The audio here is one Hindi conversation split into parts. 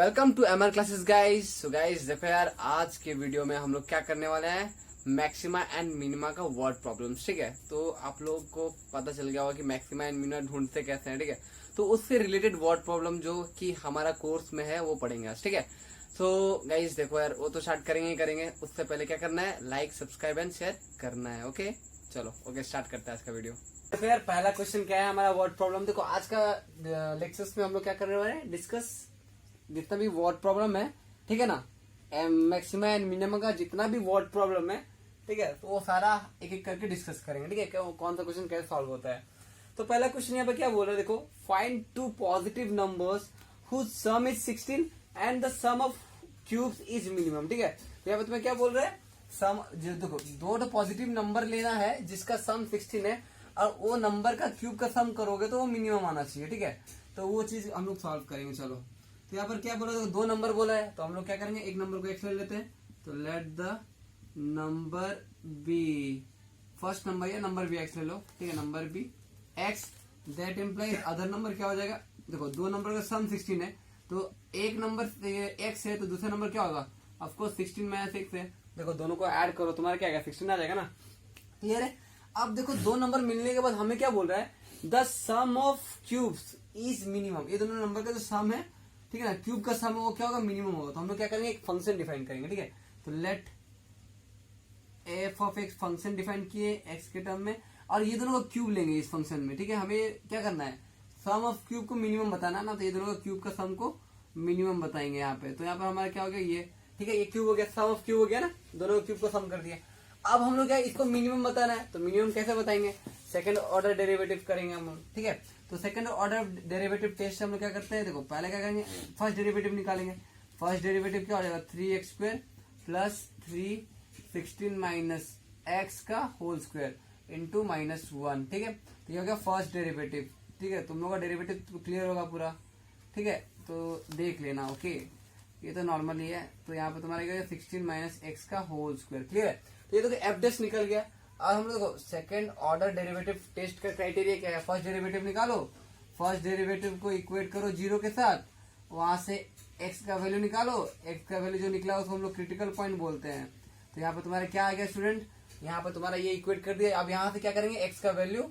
Welcome to MR classes guys. So guys देखो यार, आज के वीडियो में हम लोग क्या करने वाले हैं, मैक्सिमा एंड मिनिमा का वर्ड प्रॉब्लम्स। ठीक है, तो आप लोगों को पता चल गया होगा कि मैक्सिमा एंड मिनिमा ढूंढते कैसे हैं। ठीक है, तो उससे रिलेटेड वर्ड प्रॉब्लम जो कि हमारा कोर्स में है वो पढ़ेंगे आज। ठीक है, सो गाइस देखो यार, वो तो स्टार्ट करेंगे ही करेंगे। उससे पहले क्या करना है, लाइक सब्सक्राइब एंड शेयर करना है। ओके चलो, ओके स्टार्ट करते हैं आज का वीडियो। तो यार पहला क्वेश्चन क्या है हमारा, वर्ड प्रॉब्लम। देखो आज का लेक्चर्स में हम लोग क्या करने वाले हैं, डिस्कस जितना भी वर्ड प्रॉब्लम है, ठीक है ना, मैक्सिमा एंड मिनिमा का जितना भी वर्ड प्रॉब्लम है, ठीक है, तो वो सारा एक एक करके डिस्कस करेंगे। ठीक है, कौन सा क्वेश्चन कैसे सॉल्व होता है। तो पहला क्वेश्चन यहाँ पे क्या बोल रहा है, देखो, find two positive numbers whose sum is 16 and the sum of cubes is minimum. ठीक है, तो यहाँ पे तुम्हें क्या बोल रहा है, सम, देखो दो पॉजिटिव नंबर लेना है जिसका सम 16 है और वो नंबर का क्यूब का सम करोगे तो वो मिनिमम आना चाहिए। ठीक है, तो वो चीज हम लोग सॉल्व करेंगे। चलो, तो यहाँ पर क्या बोला, तो दो नंबर बोला है, तो हम लोग क्या करेंगे, एक नंबर को एक्स ले लेते हैं। तो let the number be, first number या नंबर बी एक्स ले लो। ठीक है, number be x, that implies other number क्या हो जाएगा, देखो दो नंबर का सम 16 है, तो एक नंबर एक्स है तो दूसरा नंबर क्या होगा, ऑफकोर्स 16 माइनस एक्स है। देखो दोनों को ऐड करो, तुम्हारा क्या आएगा, 16 आ जाएगा ना। क्लियर है। अब देखो दो नंबर मिलने के बाद हमें क्या बोल रहा है, the sum of cubes is minimum. ये दोनों नंबर का जो सम है, ठीक है ना, क्यूब का सम है वो क्या होगा, मिनिमम होगा। तो हम लोग क्या करेंगे, एक फंक्शन डिफाइन करेंगे। ठीक है, तो let f of x function define किए एक्स के टर्म में, और ये दोनों का क्यूब लेंगे इस फंक्शन में। ठीक है, हमें क्या करना है, सम ऑफ क्यूब को मिनिमम बताना ना, तो ये दोनों का क्यूब का सम को मिनिमम बताएंगे यहाँ पे। तो यहाँ पर हमारा क्या हो गया, ये ठीक है, ये क्यूब हो गया, सम ऑफ क्यूब हो गया ना, दोनों क्यूब को सम कर दिया। अब हम लोग क्या इसको मिनिमम बताना है, तो मिनिमम कैसे बताएंगे, सेकंड ऑर्डर डेरिवेटिव करेंगे हम। ठीक है, तो सेकंड ऑर्डर डेरिवेटिव टेस्ट हम लोग क्या करते हैं, देखो पहले क्या करेंगे, फर्स्ट डेरिवेटिव निकालेंगे। फर्स्ट डेरिवेटिव क्या हो जाएगा, 3x square plus 3 16 minus x का होल स्क्वायर इंटू -1। ठीक है, तो ये हो गया फर्स्ट डेरिवेटिव। ठीक है, तुम लोग का डेरिवेटिव तो क्लियर होगा पूरा। ठीक है, तो देख लेना। ओके, ये तो नॉर्मल ही है। तो यहाँ पे तुम्हारा 16 माइनस एक्स का होल स्क्वायर। क्लियर है, तो ये तो एफ डेस निकल गया। और हम लोग सेकंड ऑर्डर डेरिवेटिव टेस्ट का क्राइटेरिया क्या है, फर्स्ट डेरिवेटिव निकालो, फर्स्ट डेरिवेटिव को इक्वेट करो 0 के साथ, वहां से एक्स का वैल्यू निकालो, एक्स का वैल्यू जो निकला उसको हम लोग क्रिटिकल पॉइंट बोलते हैं। तो यहाँ पे तुम्हारा क्या आ गया स्टूडेंट, यहाँ पे तुम्हारा ये इक्वेट कर दिया। अब यहाँ से क्या करेंगे, एक्स का वैल्यू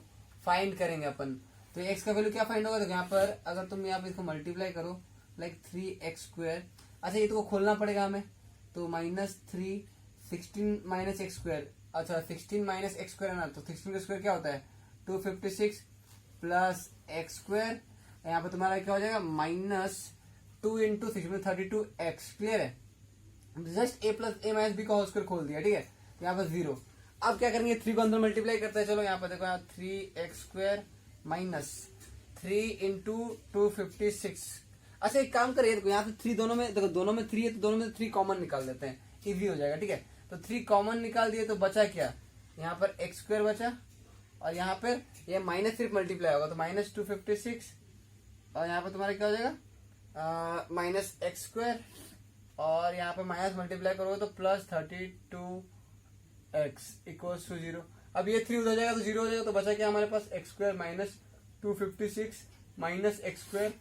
फाइंड करेंगे अपन। तो एक्स का वैल्यू क्या फाइंड होगा, तो यहाँ पर अगर तुम यहाँ पे इसको मल्टीप्लाई करो, लाइक 3x स्क्वायर, अच्छा ये तो खोलना पड़ेगा हमें, तो -3 16 माइनस एक्स स्क्वायर, अच्छा 16 माइनस एक्स स्क्वायर है ना, तो 16 का स्क्वायर क्या होता है 256 प्लस एक्स स्क्वायर, यहाँ पे तुम्हारा क्या हो जाएगा -2 इंटू 6 32x। क्लियर है, just a plus a minus b का होल स्क्वायर खोल दिया। ठीक है, तो यहाँ पर 0। अब क्या करेंगे, 3 को अंदर मल्टीप्लाई करते हैं। चलो यहाँ पर देखो, यहाँ 3x स्क्वायर माइनस 3 इंटू 256। अच्छा एक काम करिए, देखो यहाँ से 3 दोनों में, देखो दोनों में 3 है तो दोनों में 3 कॉमन निकाल देते हैं, इजी हो जाएगा। ठीक है, तो 3 कॉमन निकाल दिए तो बचा क्या, यहाँ पर एक्स स्क्वायर बचा, और यहाँ पर ये माइनस सिर्फ मल्टीप्लाई होगा तो -256, और यहाँ पर तुम्हारा क्या हो जाएगा माइनस एक्स स्क्वायर, और यहाँ पे माइनस मल्टीप्लाई करोगे तो प्लस 32x इक्वल्स टू 0। अब ये 3 उधर जाएगा तो 0 हो जाएगा, तो बचा क्या हमारे पास X square minus 256 minus X square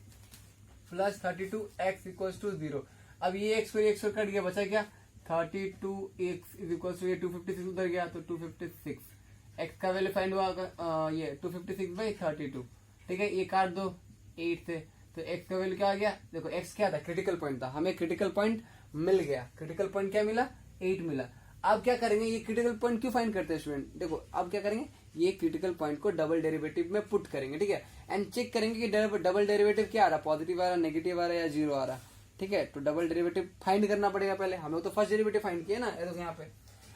plus 32x equals to 0। अब ये एक्स स्क्वायर कट गया, बचा क्या 32x इक्वल्स टू, ये 256 उधर गया तो 256, एक्स का वैल्यू फाइंड हुआ ये 256/32। ठीक है, ये काट दो 8 से, तो एक्स का वैल्यू क्या आ गया, देखो एक्स क्या था, क्रिटिकल पॉइंट था, हमें क्रिटिकल पॉइंट मिल गया। क्रिटिकल पॉइंट क्या मिला, 8 मिला। अब क्या करेंगे, ये क्रिटिकल पॉइंट क्यों फाइंड करते हैं स्टूडेंट, देखो अब क्या करेंगे, ये क्रिटिकल पॉइंट को डबल डेरिवेटिव में पुट करेंगे। ठीक है, एंड चेक करेंगे कि डबल डेरिवेटिव क्या आ रहा, पॉजिटिव आ रहा, नेगेटिव आ रहा है या 0 आ रहा। ठीक है, तो डबल डेरिवेटिव फाइंड करना पड़ेगा पहले, हम लोग तो फर्स्ट डेरिवेटिव फाइंड किया ना, देखो यहाँ पे।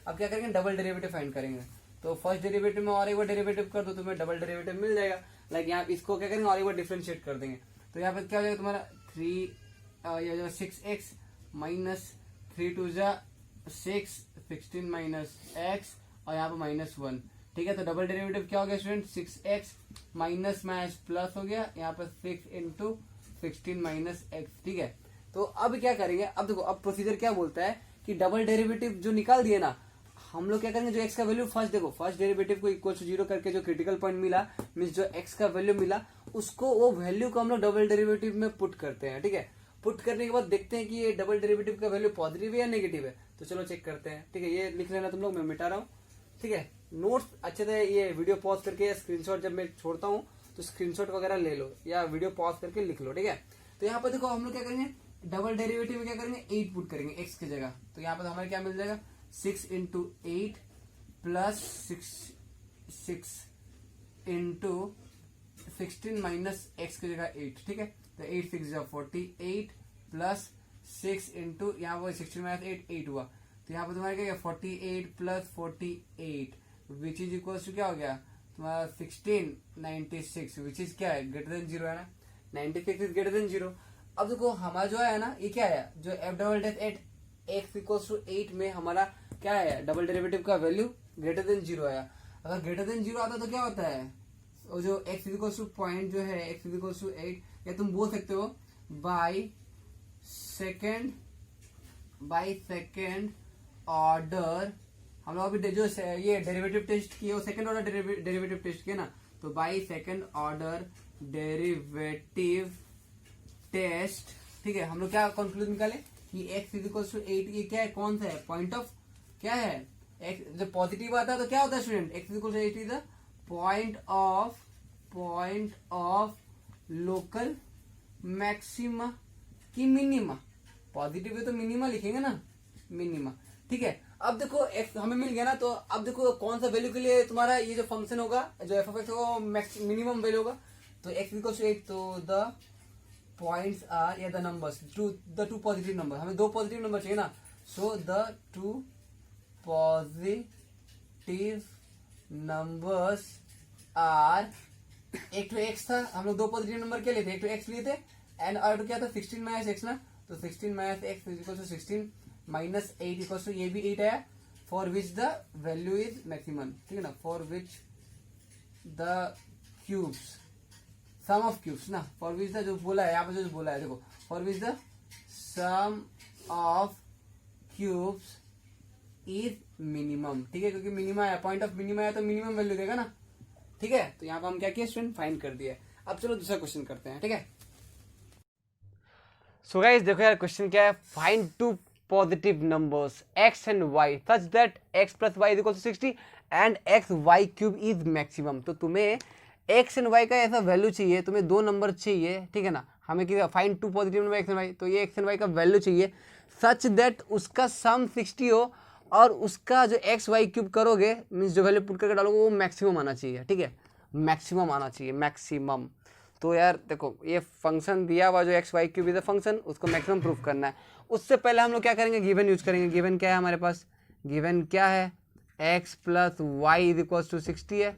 अब क्या करेंगे, डबल डेरिवेटिव फाइंड करेंगे, तो फर्स्ट डेरिवेटिव में और एक बार डेरिवेटिव कर दो, तुम्हें डबल डेरिवेटिव मिल जाएगा। लाइक यहाँ इसको क्या करेंगे, और एक बार डिफरेंशिएट कर देंगे, तो यहाँ पे क्या हो जाएगा तुम्हारा 6x माइनस 3 2 6 16 माइनस एक्स, और यहाँ पे -1। ठीक है, तो डबल डेरिवेटिव क्या हो गया स्टूडेंट, 6x माइनस प्लस हो गया, यहाँ पर 6 इंटू 16 माइनस एक्स। ठीक है, तो अब क्या करेंगे, अब देखो अब प्रोसीजर क्या बोलता है कि डबल डेरिवेटिव जो निकाल दिए ना, हम लोग क्या करेंगे, जो एक्स का वैल्यू फर्स्ट, देखो फर्स्ट डेरिवेटिव को इक्वल टू 0 करके जो क्रिटिकल पॉइंट मिला, मीन्स जो एक्स का वैल्यू मिला उसको, वो वैल्यू को हम लोग डबल डेरिवेटिव में पुट करते हैं। ठीक है, पुट करने के बाद देखते हैं कि ये डबल डेरिवेटिव का वैल्यू पॉजिटिव है या नेगेटिव है। तो चलो चेक करते हैं, ठीक है। ये लिख लेना तुम लोग, मैं मिटा रहा हूँ, ठीक है। नोट्स अच्छे से ये वीडियो पॉज करके स्क्रीनशॉट जब मैं छोड़ता हूँ तो स्क्रीनशॉट वगैरह ले लो या वीडियो पॉज करके लिख लो, ठीक है। तो यहाँ पर देखो हम लोग क्या करेंगे, डबल डेरिवेटिव में क्या करेंगे, 8 पुट करेंगे एक्स की जगह। तो यहाँ पर हमें क्या मिल जाएगा, 6 × 8 प्लस 6 × 16 माइनस एक्स की जगह 8, ठीक है। तो 8 6 48 प्लस 6 इंटू यहाँ पर 16 माइनस 8 8 हुआ। तो यहाँ पर तुम्हारा क्या 48 plus 48 which is equal to क्या हो गया तुम्हारा 1696 विच इज क्या है, ग्रेटर देन 0 है ना, 96 इज ग्रेटर देन 0। अब देखो हमारा जो है ना ये क्या है, जो f double dash at x equal to 8 में हमारा क्या है, डबल डेरिवेटिव का वैल्यू ग्रेटर देन 0 आया। अगर ग्रेटर देन 0 आता तो क्या होता है, और जो एक्स इक्वल टू पॉइंट जो है एक्स इक्वल टू 8, या तुम बोल सकते हो बाई सेकेंड ऑर्डर। हम लोग अभी जो ये डेरिवेटिव टेस्ट किए वो सेकेंड ऑर्डर डेरिवेटिव टेस्ट किए ना, तो by second order derivative test, ठीक है। हम लोग क्या कंक्लूजन निकाले कि x इक्वल टू 8 ये क्या है, कौन सा है, पॉइंट ऑफ क्या है x, जब पॉजिटिव आता है तो क्या होता है student, x equal to 8 is the point of local maxima की मिनिमा। पॉजिटिव है तो मिनिमा लिखेंगे ना, मिनिमा, ठीक है। अब देखो x हमें मिल गया ना, तो अब देखो कौन सा वैल्यू के लिए तुम्हारा ये जो फंक्शन होगा, जो एफ ऑफ एक्स होगा मिनिमम वैल्यू होगा। तो x इक्वल टू 8, तो द पॉइंट्स आर या the numbers the two positive number, हमें 2 पॉजिटिव नंबर चाहिए ना, so the 2 positive numbers are, एक तो एक्स था, हम लोग 2 पॉजिटिव नंबर क्या लेते, एक तो एक्स लिए थे एंड और क्या था 16 माइनस एक्स ना, तो 16 minus x equal to 16 minus 8 equal to ये भी 8 आया, for which the value is maximum, ठीक है ना, for which the cubes sum of cubes ना, फॉर विच द जो बोला है यहाँ पे जो बोला है देखो, for which the sum of cubes is minimum, ठीक है, क्योंकि मिनिमम है, पॉइंट ऑफ मिनिमम है तो मिनिमम वैल्यू देगा ना, ठीक है। तो यहाँ पे हम क्या किया स्टूडेंट, फाइंड कर दिया। अब चलो दूसरा क्वेश्चन करते हैं, ठीक है। सो गाइस देखो यार क्वेश्चन क्या है, find 2 positive numbers x and y such that x plus y is equal to 60 and x y cube is maximum. तो तुम्हें x एंड y का ऐसा वैल्यू चाहिए, तुम्हें 2 नंबर चाहिए, ठीक है ना, हमें क्या find 2 positive number x and y, तो ये x एंड y का वैल्यू चाहिए सच दैट उसका सम 60 हो और उसका जो एक्स वाई क्यूब करोगे मीन्स जो वैल्यू पुट करके डालोगे वो मैक्सिमम आना चाहिए, ठीक है, मैक्सिमम आना चाहिए, मैक्सिमम। तो यार देखो ये फंक्शन दिया हुआ जो x y cube is a function, उसको मैक्सिमम प्रूफ करना है। उससे पहले हम लोग क्या करेंगे, गिवन यूज करेंगे। गिवन क्या है हमारे पास, गिवन क्या है, x plus y is equal to 60 है,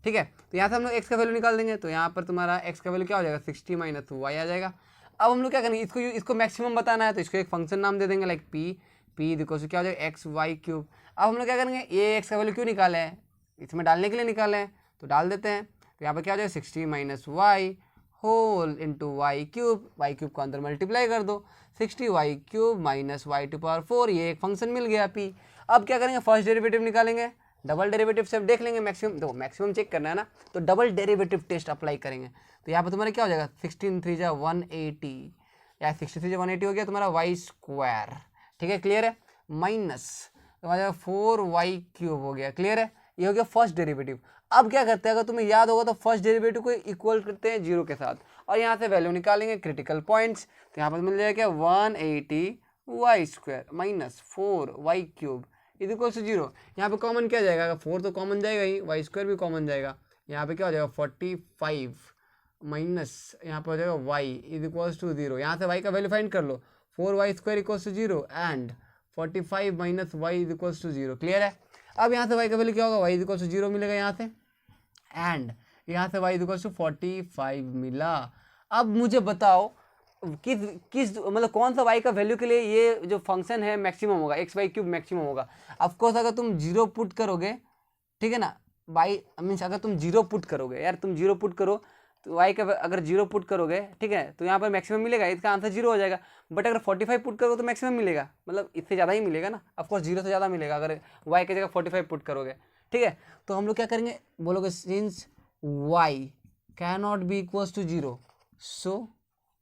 ठीक है। तो यहाँ से हम लोग एक्स का वैल्यू निकाल देंगे, तो यहाँ पर तुम्हारा एक्स का वैल्यू क्या हो जाएगा 60 माइनस वाई आ जाएगा। अब हम लोग क्या करेंगे, इसको मैक्सिमम बताना है तो इसको एक फंक्शन नाम दे देंगे like p is equal to क्या हो जाएगा एक्स वाई क्यूब। अब हम लोग क्या करेंगे, ये एक्स का वैल्यू क्यों निकाले हैं, इसमें डालने के लिए निकाले हैं, तो डाल देते हैं। तो यहाँ पर क्या हो जाएगा 60 minus y whole into y cube को अंदर मल्टीप्लाई कर दो, 60 y cube minus y to power 4, ये एक फंक्शन मिल गया पी। अब क्या करेंगे, फर्स्ट डेरिवेटिव निकालेंगे, डबल डेरिवेटिव से देख लेंगे मैक्सिमम, देखो मैक्सिमम चेक करना है ना, तो डबल डेरिवेटिव टेस्ट अप्लाई करेंगे। तो यहाँ पर तुम्हारा क्या हो जाएगा 16 3 जा 180 या 63 जा 180 हो गया तुम्हारा वाई स्क्वायर, ठीक है, क्लियर है, माइनस तो आ जाएगा 4 वाई क्यूब हो गया, क्लियर है, ये हो गया फर्स्ट डेरिवेटिव। अब क्या करते हैं, अगर तुम्हें याद होगा तो फर्स्ट डेरिवेटिव को इक्वल करते हैं 0 के साथ और यहाँ से वैल्यू निकालेंगे क्रिटिकल पॉइंट्स। तो यहाँ पर मिल जाएगा क्या 180 y square minus 4 y cube is equal to 0। यहाँ पे कॉमन क्या जाएगा, अगर 4 तो कॉमन जाएगा ही, वाई स्क्वायर भी कॉमन जाएगा, यहाँ पे क्या हो जाएगा 45 माइनस यहाँ पर हो जाएगा वाई इज इक्वल टू 0। यहाँ से वाई का वैल्यू फाइंड कर लो, 4 y square equal to 0 and 45 minus y is equal to 0, clear है। अब यहाँ से वाई का वैल्यू क्या होगा, वाई इज इक्वल टू 0 मिलेगा यहाँ से एंड यहाँ से y इक्वल टू 45 मिला। अब मुझे बताओ किस मतलब कौन सा y का वैल्यू के लिए ये जो फंक्शन है मैक्सिमम होगा, एक्स वाई क्यूब मैक्सिमम होगा। ऑफकोर्स अगर तुम 0 पुट करोगे, ठीक है ना, y मीन्स अगर तुम 0 पुट करोगे, यार तुम 0 पुट करो तो y का अगर 0 पुट करोगे, ठीक है, तो यहाँ पर मैक्सिमम मिलेगा, इसका आंसर 0 हो जाएगा। बट अगर 45 पुट करोगे तो मैक्सिमम मिलेगा, मतलब इससे ज़्यादा ही मिलेगा ना, ऑफकोर्स 0 से ज़्यादा मिलेगा अगर y की जगह 45 पुट करोगे, ठीक है। तो हम लोग क्या करेंगे, बोलोगे since y cannot be equals to 0, so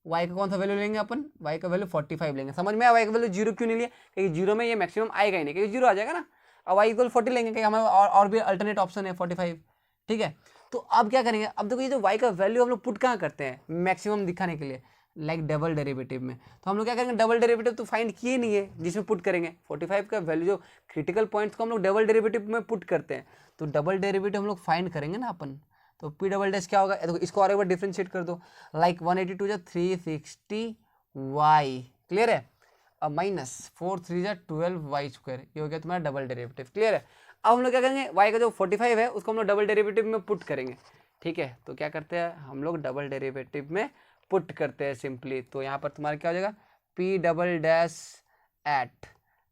y का कौन सा वैल्यू लेंगे अपन, y का वैल्यू 45 लेंगे। समझ में आया y का वैल्यू 0 क्यों नहीं लिया, क्योंकि 0 में ये मैक्सिमम आएगा ही नहीं, क्योंकि 0 आ जाएगा ना। अब y इक्वल 40 लेंगे, क्योंकि हमारे और भी अल्टरनेट ऑप्शन है 45, ठीक है। तो अब क्या करेंगे, अब देखो ये जो y का वैल्यू हम लोग पुट कहाँ करते हैं, मैक्सिमम दिखाने के लिए, लाइक डबल डेरिवेटिव में। तो हम लोग क्या करेंगे, डबल डेरिवेटिव तो फाइंड किए नहीं है जिसमें पुट करेंगे 45 का वैल्यू, जो क्रिटिकल पॉइंट्स को हम लोग डबल डेरिवेटिव में पुट करते हैं। तो डबल डेरिवेटिव हम लोग फाइंड करेंगे ना अपन, तो p डबल डैश क्या होगा, देखो इसको और एक बार डिफ्रेंशिएट कर दो, लाइक 182 जा 360y, क्लियर है। अब माइनस 4 3 जा 12y स्क्वायर, ये हो गया तुम्हारा डबल डेरिवेटिव, क्लियर है। अब हम लोग क्या करेंगे, y का जो 45 है उसको हम लोग डबल डेरिवेटिव में पुट करेंगे, ठीक है। तो क्या करते हैं हम लोग, डबल डेरिवेटिव में पुट करते हैं सिंपली। तो यहाँ पर तुम्हारा क्या हो जाएगा, p double dash at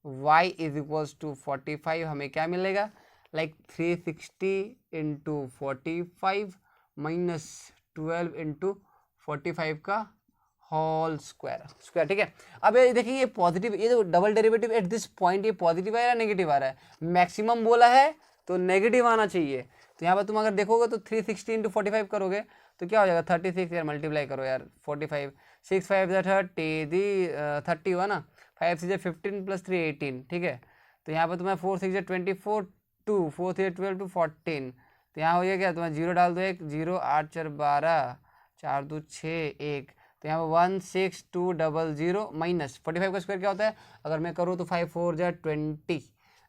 y is equals to 45, हमें क्या मिलेगा, लाइक 360 इंटू 45 माइनस 12 इंटू 45 का होल स्क्वायर, ठीक है। अब ये देखिए, ये पॉजिटिव, ये जो double derivative eight this point, ये पॉजिटिव आ रहा है नेगेटिव आ रहा है, मैक्सिमम बोला है तो नेगेटिव आना चाहिए। तो यहाँ पर तुम अगर देखोगे तो 360 इंटू 45 करोगे तो क्या हो जाएगा 36, यार मल्टीप्लाई करो यार 45, 6 5 30 दी 30 हुआ ना, 5 6 15 प्लस 3 18, ठीक है। तो यहाँ पर तुम्हें 4 6 24 2 4 3 12 टू 14, तो यहाँ हो गया क्या, तुम्हें 0 डाल दो, एक 0 8 4 12 4 2 6 1, तो यहाँ पर 16200 माइनस 45 का स्क्वायर क्या होता है, अगर मैं करूँ तो 5 4 जा 20,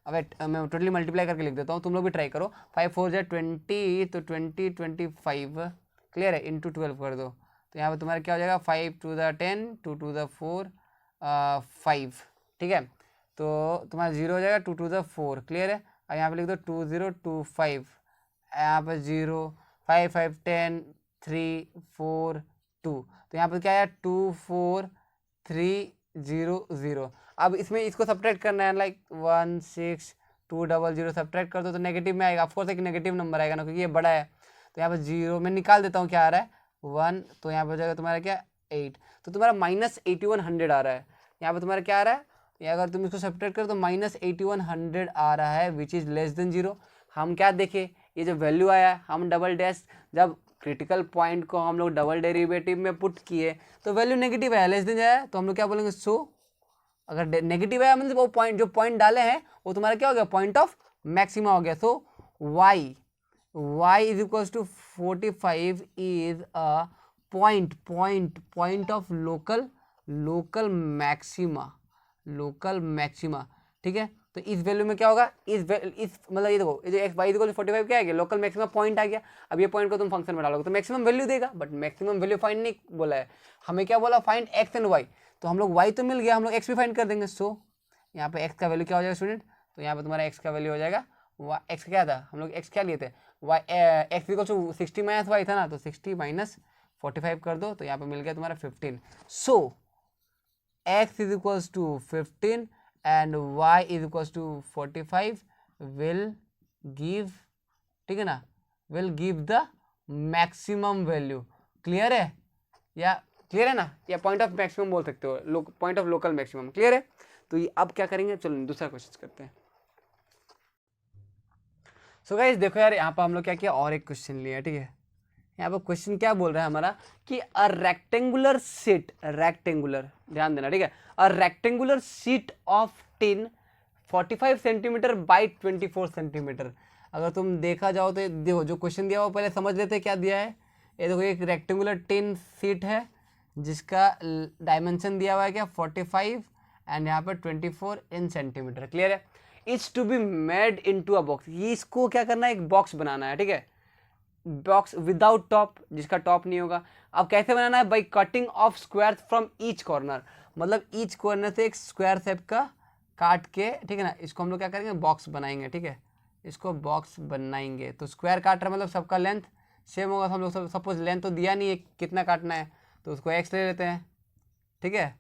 अब मैं टोटली मल्टीप्लाई करके लिख देता हूँ, तुम लोग भी ट्राई करो, 5 4 जा 20, तो 20 25, क्लियर है, इंटू 12 कर दो। तो यहाँ पर तुम्हारा क्या हो जाएगा, 5 2 द 10 2 2 द 4 5, ठीक है। तो तुम्हारा 0 हो जाएगा 2 2 द 4, क्लियर है। और यहाँ पे लिख दो 2025, यहाँ पर 0 5 5 10 3 4 2, तो यहाँ पर क्या है 2 4 3 0 0। अब इसमें इसको सब्ट्रैक्ट करना है, लाइक 1 6 2 0 0 सब्ट्रैक्ट कर दो तो नेगेटिव में आएगा, ऑफकोर्स एक नेगेटिव नंबर आएगा ना, क्योंकि ये बड़ा है। तो यहाँ पर 0 में निकाल देता हूँ, क्या आ रहा है 1, तो यहाँ पर हो जाएगा तुम्हारा क्या 8, तो तुम्हारा माइनस 8100 आ रहा है। यहाँ पर तुम्हारा क्या आ रहा है, या अगर तुम इसको सब्ट्रैक्ट करो तो माइनस 8100 आ रहा है, विच इज़ लेस देन 0। हम क्या देखे, ये जो वैल्यू आया, हम डबल डैश, जब क्रिटिकल पॉइंट को हम लोग डबल डेरिवेटिव में पुट किए तो वैल्यू नेगेटिव आया, लेस देन आया, तो हम लोग क्या बोलेंगे, सो अगर नेगेटिव आया मतलब वो पॉइंट, जो पॉइंट डाले हैं वो तुम्हारा क्या हो गया, पॉइंट ऑफ मैक्सिमा हो गया। So y is equals to 45 is a point of local maxima, ठीक है। तो इस वैल्यू में क्या होगा, इस मतलब ये देखो, ये जो x y इक्वल 45 क्या आ गया, लोकल मैक्सिमम पॉइंट आ गया। अब ये पॉइंट को तुम फंक्शन में डालोगे तो मैक्सिमम वैल्यू देगा, बट मैक्सिमम वैल्यू फाइंड नहीं बोला है, हमें क्या बोला, फाइंड x एंड y। तो हम लोग y तो मिल गया, हम लोग x भी फाइंड कर देंगे। सो यहाँ पे x का वैल्यू क्या हो जाएगा स्टूडेंट, तो यहाँ पे तुम्हारा x का वैल्यू हो जाएगा, x क्या था, हम लोग x क्या लिए थे, y x equal to 60 minus y था ना, तो 60 माइनस 45 कर दो, तो यहाँ पे मिल गया तुम्हारा 15। So x is equals to 15 and y is equals to 45 will give, ठीक है ना, will give the maximum value. Clear है, या क्लियर है ना, या पॉइंट ऑफ मैक्सिमम बोल सकते हो, point of local maximum, clear है। तो ये अब क्या करेंगे, चलो दूसरा क्वेश्चन करते हैं। सो गाइस देखो यार, यहाँ पर हम लोग क्या किया, और एक क्वेश्चन लिया, ठीक है। यहाँ पर क्वेश्चन क्या बोल रहा है हमारा कि अ रेक्टेंगुलर सीट, रेक्टेंगुलर, ध्यान देना, ठीक है, a rectangular seat of tin 45 centimetre by 24 centimetre. अगर तुम देखा जाओ तो देखो, जो क्वेश्चन दिया वो पहले समझ लेते क्या दिया है। ये देखो, एक रेक्टेंगुलर टिन सीट है जिसका डायमेंशन दिया हुआ है क्या 45 एंड यहाँ पर 24 इन सेंटीमीटर, क्लियर है। It's to be made into a box, इसको क्या करना है, एक बॉक्स बनाना है, ठीक है, बॉक्स विदाउट टॉप, जिसका टॉप नहीं होगा। अब कैसे बनाना है, by cutting of square from each corner, मतलब ईच कॉर्नर से एक स्क्वायर शेप का काट के, ठीक है ना, इसको हम लोग क्या करेंगे, बॉक्स बनाएंगे, ठीक है, इसको बॉक्स बनाएंगे। तो स्क्वायर काट रहा है मतलब सबका लेंथ सेम होगा, हम लोग सपोज लेंथ तो दिया नहीं है कितना काटना है, तो उसको x ले लेते हैं, ठीक है।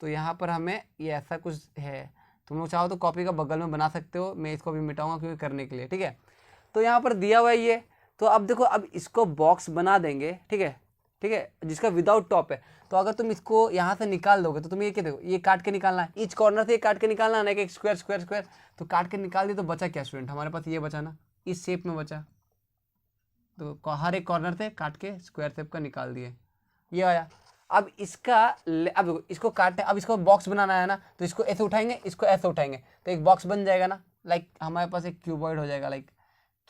तो यहाँ पर हमें ये ऐसा कुछ है, तुम लोग चाहो तो कॉपी का बगल में बना सकते हो, मैं इसको भी मिटाऊंगा क्योंकि करने के लिए, ठीक है। तो यहाँ पर दिया हुआ है ये, तो अब देखो, अब इसको बॉक्स बना देंगे, ठीक है, ठीक है, जिसका विदाउट टॉप है। तो अगर तुम इसको यहाँ से निकाल दोगे तो तुम ये क्या देखो, ये काट के निकालना है, ईच कॉर्नर से ये काट के निकालना है ना, एक स्क्वायर स्क्वायर स्क्वायर, तो काट के निकाल दिए तो बचा क्या स्टूडेंट, हमारे पास ये बचा ना, इस शेप में बचा, तो हर एक कॉर्नर से काट के स्क्वायर शेप का निकाल दिए, ये आया। अब अब इसको काटते, अब इसको बॉक्स बनाना है ना, तो इसको ऐसे उठाएंगे, इसको ऐसे उठाएंगे, तो एक बॉक्स बन जाएगा ना। लाइक हमारे पास एक क्यूबॉइड हो जाएगा, लाइक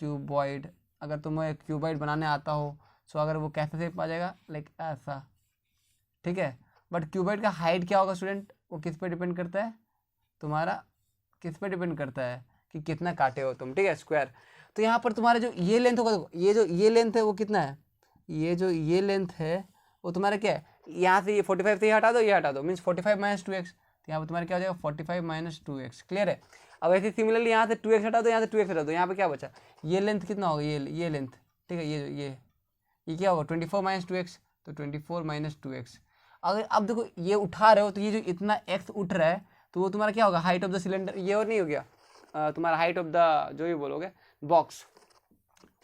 क्यूबॉइड। अगर तुम्हें क्यूबॉइड बनाने आता हो सो अगर वो कैसे शेप आ जाएगा, लाइक ऐसा, ठीक है। बट क्यूबॉइड का हाइट क्या होगा स्टूडेंट, वो किस पे डिपेंड करता है, तुम्हारा किस पे डिपेंड करता है कि कितना काटे हो तुम, ठीक है, स्क्वायर। तो यहाँ पर तुम्हारा जो ये लेंथ होगा, ये जो ये लेंथ है वो कितना है, ये जो ये लेंथ है वो तुम्हारा क्या है, यहाँ से ये 45 से ये हटा दो, ये हटा दो, मीन्स 45 माइनस 2x, तो यहाँ पर तुम्हारा क्या हो जाएगा 45 माइनस 2x, क्लियर है। अब ऐसे सिमिलरली यहाँ से 2x हटा दो, यहाँ से 2x हटा दो, यहाँ पे क्या बचा, ये लेंथ कितना होगा, ये लेंथ, ठीक है, ये क्या होगा 24 माइनस 2x, तो 24 माइनस 2x। अगर अब देखो ये उठा रहे हो तो ये जो इतना x उठ रहा है तो वो तुम्हारा क्या होगा, हाइट ऑफ द सिलेंडर, ये और नहीं हो गया तुम्हारा हाइट ऑफ द जो भी बोलोगे बॉक्स,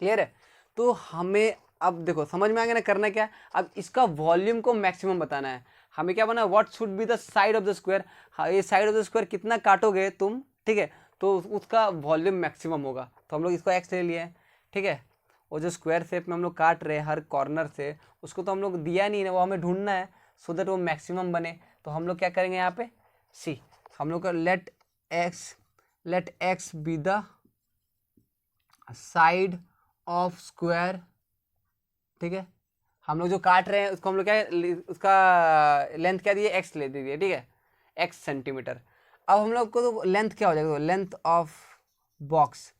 क्लियर है। तो हमें अब देखो समझ में आ गया ना करना क्या है, अब इसका वॉल्यूम को मैक्सिमम बताना है। हमें क्या बना, what should be the side of the square, ये साइड ऑफ द स्क्वायर कितना काटोगे तुम, ठीक है, तो उसका वॉल्यूम मैक्सिमम होगा। तो हम लोग इसको एक्स ले लिए, ठीक है, वो जो स्क्वायर शेप में हम लोग काट रहे हैं हर कॉर्नर से, उसको तो हम लोग दिया नहीं ना, वो हमें ढूंढना है सो दैट वो मैक्सिमम बने। तो हम लोग क्या करेंगे यहाँ पे, सी हम लोग का let x be the side of square, ठीक है। हम लोग जो काट रहे हैं उसको हम लोग क्या, उसका लेंथ क्या दिए, एक्स ले दीजिए, ठीक है, एक्स सेंटीमीटर। अब हम लोग को तो लेंथ क्या हो जाएगा, लेंथ ऑफ बॉक्स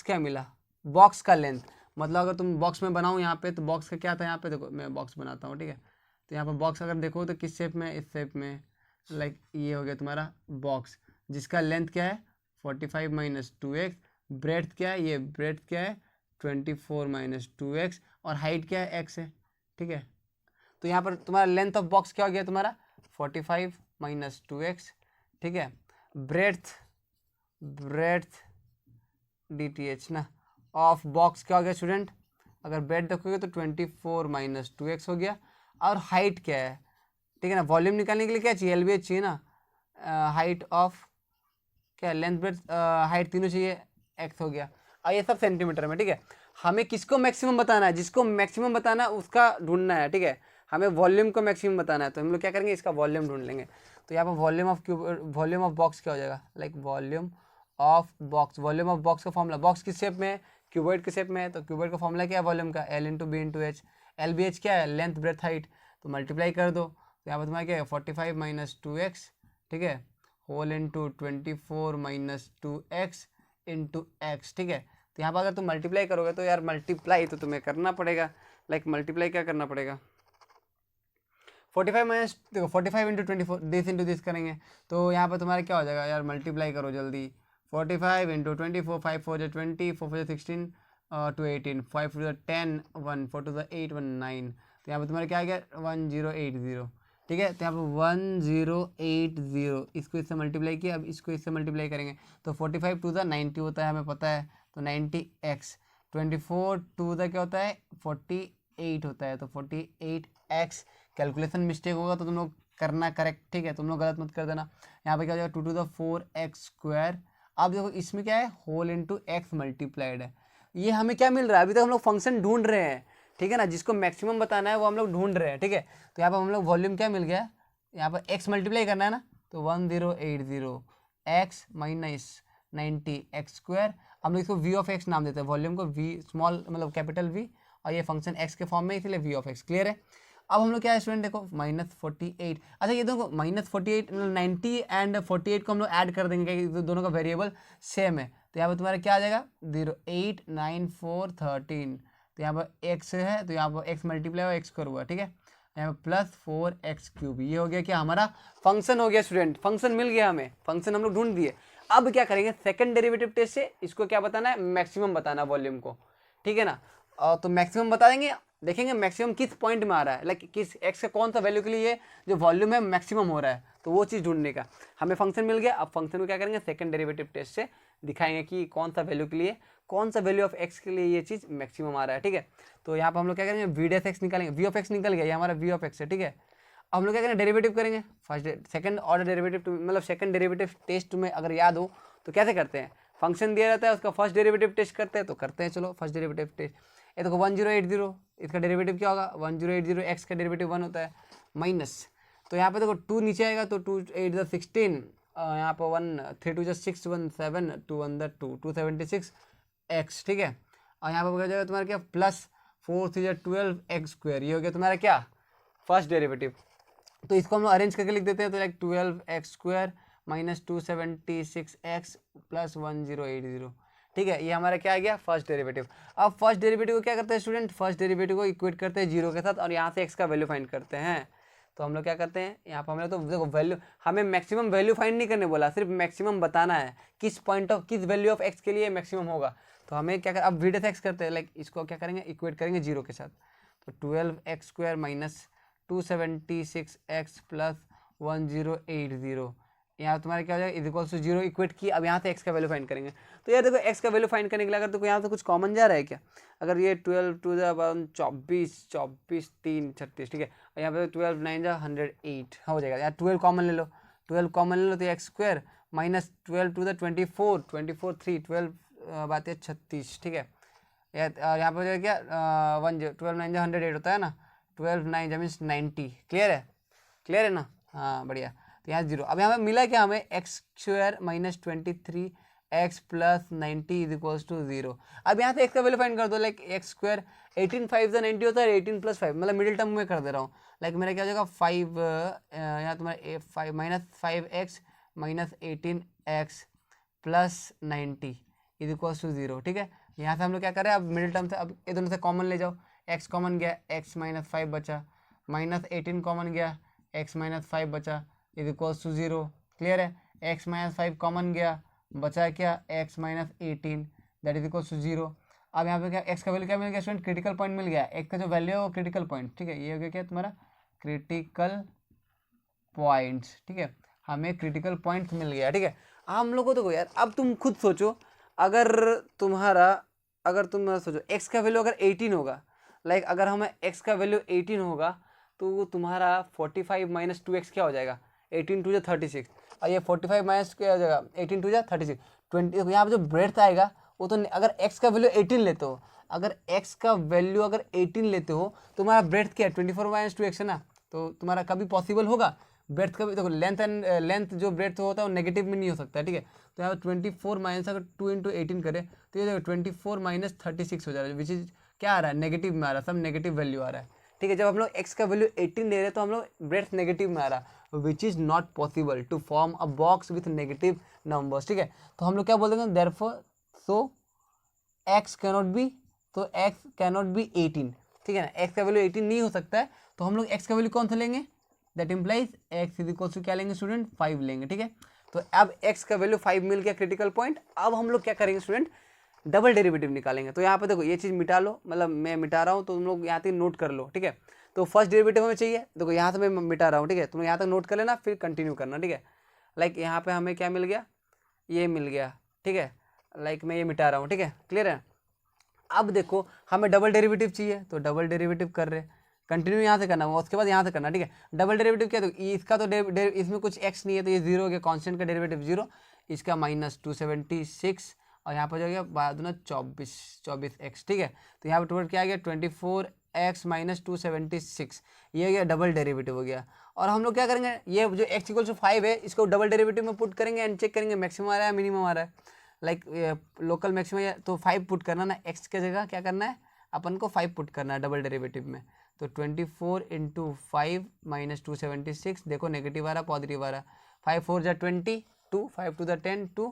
क्या मिला, बॉक्स का लेंथ, मतलब अगर तुम बॉक्स में बनाओ यहाँ पे तो बॉक्स का क्या था, यहाँ पे देखो मैं बॉक्स बनाता हूँ, ठीक है। तो यहाँ पर बॉक्स अगर देखो तो किस शेप में, इस शेप में, लाइक ये हो गया तुम्हारा बॉक्स, जिसका लेंथ क्या है 45 माइनस 2x, ब्रेड्थ क्या है, ये ब्रेड्थ क्या है 24 माइनस 2x, और हाइट क्या है x है, ठीक है। तो यहाँ पर तुम्हारा लेंथ ऑफ बॉक्स क्या हो गया तुम्हारा 45 माइनस 2x, ठीक है। ब्रेड्थ DTH ना, ऑफ बॉक्स क्या हो गया स्टूडेंट, अगर ब्रेड्थ देखोगे तो 24 माइनस 2x हो गया, और हाइट क्या है, ठीक है ना। वॉल्यूम निकालने के लिए क्या चाहिए, LBH चाहिए ना, हाइट ऑफ क्या, लेंथ ब्रेड्थ हाइट तीनों चाहिए, x हो गया, और ये सब सेंटीमीटर में, ठीक है। हमें किसको मैक्सिमम बताना है, जिसको मैक्सिमम बताना है उसका ढूंढना है, ठीक है। हमें वॉल्यूम को मैक्सिमम बताना है, तो हम लोग क्या करेंगे, इसका वॉल्यूम ढूंढ लेंगे। तो यहाँ पर वॉल्यूम ऑफ बॉक्स क्या हो जाएगा, लाइक वॉल्यूम ऑफ बॉक्स का फॉर्मूला, बॉक्स किस शेप में है, क्यूबॉइड के शेप में है, तो क्यूबॉइड का फॉर्मूला क्या है वॉल्यूम का, L into b into h. LBH क्या है, लेंथ ब्रेथ हाइट, तो मल्टीप्लाई कर दो, तो यहाँ पर तुम्हारा क्या है 45 माइनस 2x, ठीक है, whole into 24 minus 2x into x, ठीक है। तो यहाँ पर अगर तुम मल्टीप्लाई करोगे तो यार मल्टीप्लाई तो तुम्हें करना पड़ेगा, लाइक मल्टीप्लाई क्या करना पड़ेगा, 45 माइनस देखो 45 इंटू 24 दिस इंटू दिस करेंगे, तो यहाँ पर तुम्हारा क्या हो जाएगा यार, मल्टीप्लाई करो जल्दी, 45 इंटू 24, 5 4 20, 4 4 16 टू 18, 5 टू 10 1 4 टू 8 1 9, तो यहाँ पर तुम्हारा क्या आ गया 1080, ठीक है। तो यहाँ पर 1080, इसको इससे मल्टीप्लाई किया, अब इसको इससे मल्टीप्लाई करेंगे तो 45 टू 90 होता है, हमें पता है, तो 90x, 24 टू क्या होता है 48 होता है, तो 48x। कैलकुलेशन मिस्टेक होगा तो तुम लोग करना करेक्ट, ठीक है, तुम लोग गलत मत कर देना। यहाँ पे क्या हो जाएगा 2 टू द 4x स्क्वायर। अब देखो इसमें क्या है, होल इंटू एक्स मल्टीप्लाइड है। ये हमें क्या मिल रहा है, अभी तक हम लोग फंक्शन ढूंढ रहे हैं, ठीक है ना, जिसको मैक्सिमम बताना है वो हम लोग ढूंढ रहे हैं, ठीक है। तो यहाँ पर हम लोग वॉल्यूम क्या मिल गया, यहाँ पर x मल्टीप्लाई करना है ना, तो 1080 x माइनस 90 x स्क्वायर। हम लोग इसको v ऑफ x नाम देते हैं, वॉल्यूम को v स्मॉल मतलब कैपिटल V, और ये फंक्शन x के फॉर्म में, इसलिए v ऑफ x, क्लियर है। अब हम लोग क्या है स्टूडेंट देखो -48, अच्छा ये देखो -48 मतलब 90 एंड 48 को हम लोग ऐड कर देंगे, दोनों का वेरिएबल सेम है, तो यहाँ पर तुम्हारा क्या आ जाएगा 08 9 4 13, तो यहाँ पर x है, तो यहाँ पर x मल्टीप्लाई हुआ x करूँगा, ठीक है, यहाँ पर प्लस 4x3, ये हो गया क्या हमारा फंक्शन हो गया स्टूडेंट, फंक्शन मिल गया हमें, फंक्शन हम लोग ढूंढ दिए। अब क्या करेंगे, सेकंड डेरिवेटिव टेस्ट से इसको क्या बताना है, मैक्सिमम बताना है वॉल्यूम को, ठीक है ना। तो मैक्सिमम बता देंगे, देखेंगे मैक्सिमम किस पॉइंट में आ रहा है, लाइक किस x का कौन सा वैल्यू के लिए जो वॉल्यूम है मैक्सिमम हो रहा है, तो वो चीज़ ढूंढने का हमें फंक्शन मिल गया। अब फंक्शन को क्या करेंगे, सेकंड डेरिवेटिव टेस्ट से दिखाएंगे कि कौन सा वैल्यू के लिए, कौन सा वैल्यू ऑफ x के लिए ये चीज़ मैक्सिमम आ रहा है, ठीक है। तो यहाँ पर हम लोग क्या करेंगे, v डेफ x निकालेंगे, v ऑफ x निकल गया, ये हमारा v ऑफ x है, ठीक है। अब हम लोग क्या करेंगे, डेरिवेटिव करेंगे, सेकंड ऑर्डर डेरिवेटिव, मतलब सेकंड डेरिवेटिव टेस्ट में अगर याद हो तो कैसे करते हैं, फंक्शन दिया रहता है उसका फर्स्ट डेरिवेटिव टेस्ट करते हैं, तो करते हैं, चलो फर्स्ट डेरिवेटिव टेस्ट। ये देखो 1080 इसका डेरिवेटिव क्या होगा 1080, एक्स का डेरिवेटिव 1 होता है, माइनस, तो यहाँ पे देखो 2 नीचे आएगा तो 2 8 ज़ा 16, यहाँ पर 1 3 2 ज़ा 6 1 7 2 1 ज़ा 2 276 एक्स, ठीक है। और यहाँ पर हो जाएगा तुम्हारा क्या प्लस 4 3 ज़ा 12 एक्स स्क्वायर, ये हो गया तुम्हारा क्या फर्स्ट डेरिवेटिव। तो इसको हम लोग अरेंज करके लिख देते हैं, तो like 12 x square minus 276 x plus 1080, ठीक है। ये हमारा क्या आ गया फर्स्ट डेरिवेटिव। अब फर्स्ट डेरिवेटिव को क्या करते हैं स्टूडेंट, फर्स्ट डेरिवेटिव को इक्वेट करते हैं जीरो के साथ और यहाँ से एक्स का वैल्यू फाइंड करते हैं। तो हम लोग क्या करते हैं यहाँ पर, हमें तो देखो वैल्यू, हमें मैक्सिमम वैल्यू फाइंड नहीं करने बोला, सिर्फ मैक्सिमम बताना है किस पॉइंट ऑफ किस वैल्यू ऑफ एक्स के लिए मैक्सिमम होगा। तो हमें क्या कर, अब वी डेफ एक्स करते हैं, लाइक इसको क्या करेंगे इक्वेट करेंगे जीरो के साथ। तो 12 x square minus 276 x plus 1080, यहाँ तुम्हारा क्या हो जाएगा is equals to zero, equate की। अब यहाँ से एक्स का वैल्यू फाइंड करेंगे। तो यार देखो एक्स का वैल्यू फाइंड करने के लिए अगर तो यहाँ से कुछ कॉमन जा रहा है क्या, अगर ये 12 2 ज़ा 24 24 3 36, ठीक है, और यहाँ पे 12 9 ज़ा 108 हो जाएगा। यहाँ 12 कॉमन ले लो, 12 कॉमन ले लो तो एक्स स्क्वायर माइनस 12 2 ज़ा 24 24 3 12 बात है 36, ठीक है। और यहाँ पे हो जाएगा क्या 12 9 ज़ा 108 होता है ना, 12 9 ज़ा मीन्स 90, क्लियर है ना, हाँ बढ़िया। तो यहाँ जीरो। अब यहाँ पे मिला क्या हमें x square minus 23 x plus 90 is equals to zero. अब यहाँ से एक्स का वैल्यू फाइंड कर दो, लाइक एक्स स्क्वायर 18 5 ज़ा 90 होता है, 18 प्लस 5 मतलब मिडिल टर्म में कर दे रहा हूँ, लाइक मेरा क्या हो जाएगा 5 यहाँ तुम्हारा 5 minus 5x minus 18 x plus 90 is equals to zero, ठीक है। यहाँ से हम लोग क्या करें, अब मिडिल टर्म से अब ये दोनों से कॉमन ले जाओ, एक्स कॉमन गया एक्स माइनस 5 बचा, माइनस 18 कॉमन गया एक्स माइनस 5 बचा is equals to zero, clear है। एक्स माइनस 5 कॉमन गया, बचा क्या x minus 18 that is equals to zero. अब यहाँ पे क्या एक्स का वैल्यू क्या मिल गया स्टूडेंट, क्रिटिकल पॉइंट मिल गया, एक्स का जो वैल्यू है वो क्रिटिकल पॉइंट, ठीक है। ये हो गया क्या तुम्हारा क्रिटिकल पॉइंट्स, ठीक है, हमें क्रिटिकल पॉइंट्स मिल गया, ठीक है। हम लोग को देखो यार, अब तुम खुद सोचो, अगर तुम सोचो एक्स का वैल्यू अगर 18 होगा, लाइक अगर हमें एक्स का वैल्यू 18 होगा तो तुम्हारा 45 माइनस 2x क्या हो जाएगा 18 2 ज़ा 36, और ये 45 माइनस क्या हो जाएगा 18 2 ज़ा 36 20। यहाँ पर जो ब्रेथ आएगा वो तो अगर x का वैल्यू 18 लेते हो, अगर x का वैल्यू अगर 18 लेते हो तो तुम्हारा ब्रेथ क्या है 24 माइनस 2x है ना, तो तुम्हारा कभी पॉसिबल होगा ब्रेथ का भी। देखो लेंथ जो ब्रेथ होता है वो नेगेटिव में नहीं हो सकता, ठीक है। तो यहाँ पर 24 माइनस अगर 2 × 18 करें तो ये देखो 24 माइनस 36 हो जा रहा है, विच इज क्या आ रहा है नेगेटिव में आ रहा है, सब नेगेटिव वैल्यू आ रहा है, ठीक है। जब हम लोग x का वैल्यू 18 ले रहे हैं तो हम लोग ब्रेथ नेगेटिव में आ रहा है, which is not possible to form a box with negative numbers, ठीक है। तो हम लोग क्या बोल देंगे therefore so x cannot be, तो x कैनॉट बी 18, ठीक है ना, x का वैल्यू 18 नहीं हो सकता है, तो हम लोग x का वैल्यू कौन सा लेंगे, that implies x is equal to क्या लेंगे स्टूडेंट 5 लेंगे, ठीक है। तो अब x का वैल्यू 5 मिल गया क्रिटिकल पॉइंट। अब हम लोग क्या करेंगे स्टूडेंट, डबल डेरिवेटिव निकालेंगे। तो यहाँ पे देखो ये चीज़ मिटा लो, मतलब मैं मिटा रहा हूँ तो तुम लोग यहाँ तक नोट कर लो, ठीक है। तो फर्स्ट डेरिवेटिव हमें चाहिए, देखो यहाँ से मैं मिटा रहा हूँ, ठीक है, तुम यहाँ तक नोट कर लेना फिर कंटिन्यू करना, ठीक है। लाइक यहाँ पे हमें क्या मिल गया, ये मिल गया, ठीक है, लाइक मैं ये मिटा रहा हूँ, ठीक है, क्लियर है। अब देखो हमें डबल डेरिवेटिव चाहिए, तो डबल डेरिवेटिव कर रहे, कंटिन्यू यहाँ से करना होगा, उसके बाद यहाँ से करना, ठीक है। डबल डेरिवेटिव क्या, तो इसका तो इसमें कुछ एक्स नहीं है तो ये जीरो हो गया, कॉन्स्टेंट का डेरिवेटिव जीरो, इसका माइनस 276 और यहाँ पर जो गया 24 एक्स, ठीक है। तो यहाँ पर टोटल क्या आ गया 24 एक्स माइनस 276, ये हो गया डबल डेरिवेटिव हो गया। और हम लोग क्या करेंगे, ये जो एक्स इक्वल टू 5 है इसको डबल डेरिवेटिव में पुट करेंगे एंड चेक करेंगे मैक्सिमम आ रहा है मिनिमम आ रहा है, लाइक लोकल मैक्सिमम, तो 5 पुट करना ना, एक्स की जगह क्या करना है अपन को 5 पुट करना है डबल डेरिवेटिव में। तो 24 × 5 माइनस 276, देखो नेगेटिव आ रहा पॉजिटिव आ रहा, 5 4 ज़ा 20 2 5 2 ज़ा 10 2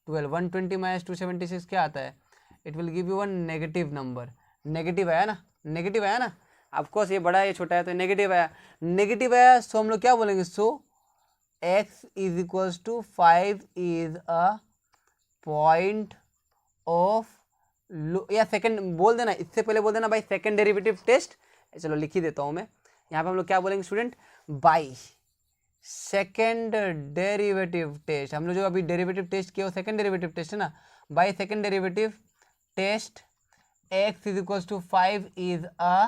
12 120 माइनस 276 क्या आता है, it will give you one negative number, negative आया ना, नेगेटिव आया ना, ऑफकोर्स ये बड़ा है ये छोटा है तो नेगेटिव आया, नेगेटिव आया। सो हम लोग क्या बोलेंगे, so x is equals to 5 is a point of, या सेकंड बोल देना, इससे पहले बोल देना भाई सेकंड डेरिवेटिव टेस्ट, चलो लिख ही देता हूँ मैं। यहाँ पे हम लोग क्या बोलेंगे student, by second derivative test, हम लोग जो अभी डेरिवेटिव टेस्ट किया वो सेकेंड डेरिवेटिव टेस्ट है ना, by second derivative test x is equals to 5 is a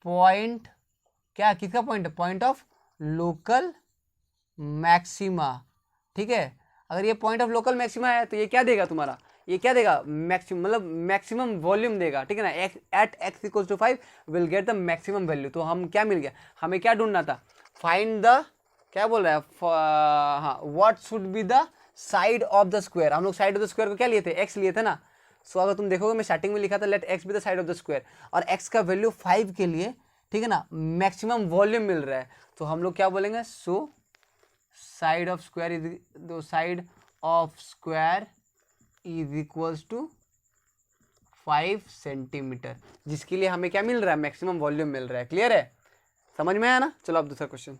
point, क्या किसका पॉइंट है, पॉइंट ऑफ लोकल मैक्सिमा, ठीक है। अगर ये पॉइंट ऑफ लोकल मैक्सिमा है तो ये क्या देगा तुम्हारा, ये क्या देगा, मैक्सिमम मतलब मैक्सिमम वॉल्यूम देगा, ठीक है ना। At x equal to 5 will get the maximum value. तो हम क्या मिल गया, हमें क्या ढूंढना था, फाइंड द, क्या बोल रहा है, हाँ, what should be the side of the square. हम लोग साइड ऑफ द स्क्वायर को क्या लिए थे, x लिए थे ना। सो अगर तुम देखोगे मैं स्टार्टिंग में लिखा था let x be the side of the square, और x का वैल्यू 5 के लिए, ठीक है ना, मैक्सिमम वॉल्यूम मिल रहा है। तो हम लोग क्या बोलेंगे, so side of square is the side of square is equals to 5 centimetre, जिसके लिए हमें क्या मिल रहा है, मैक्सिमम वॉल्यूम मिल रहा है। क्लियर है, समझ में आया ना। चलो अब दूसरा क्वेश्चन।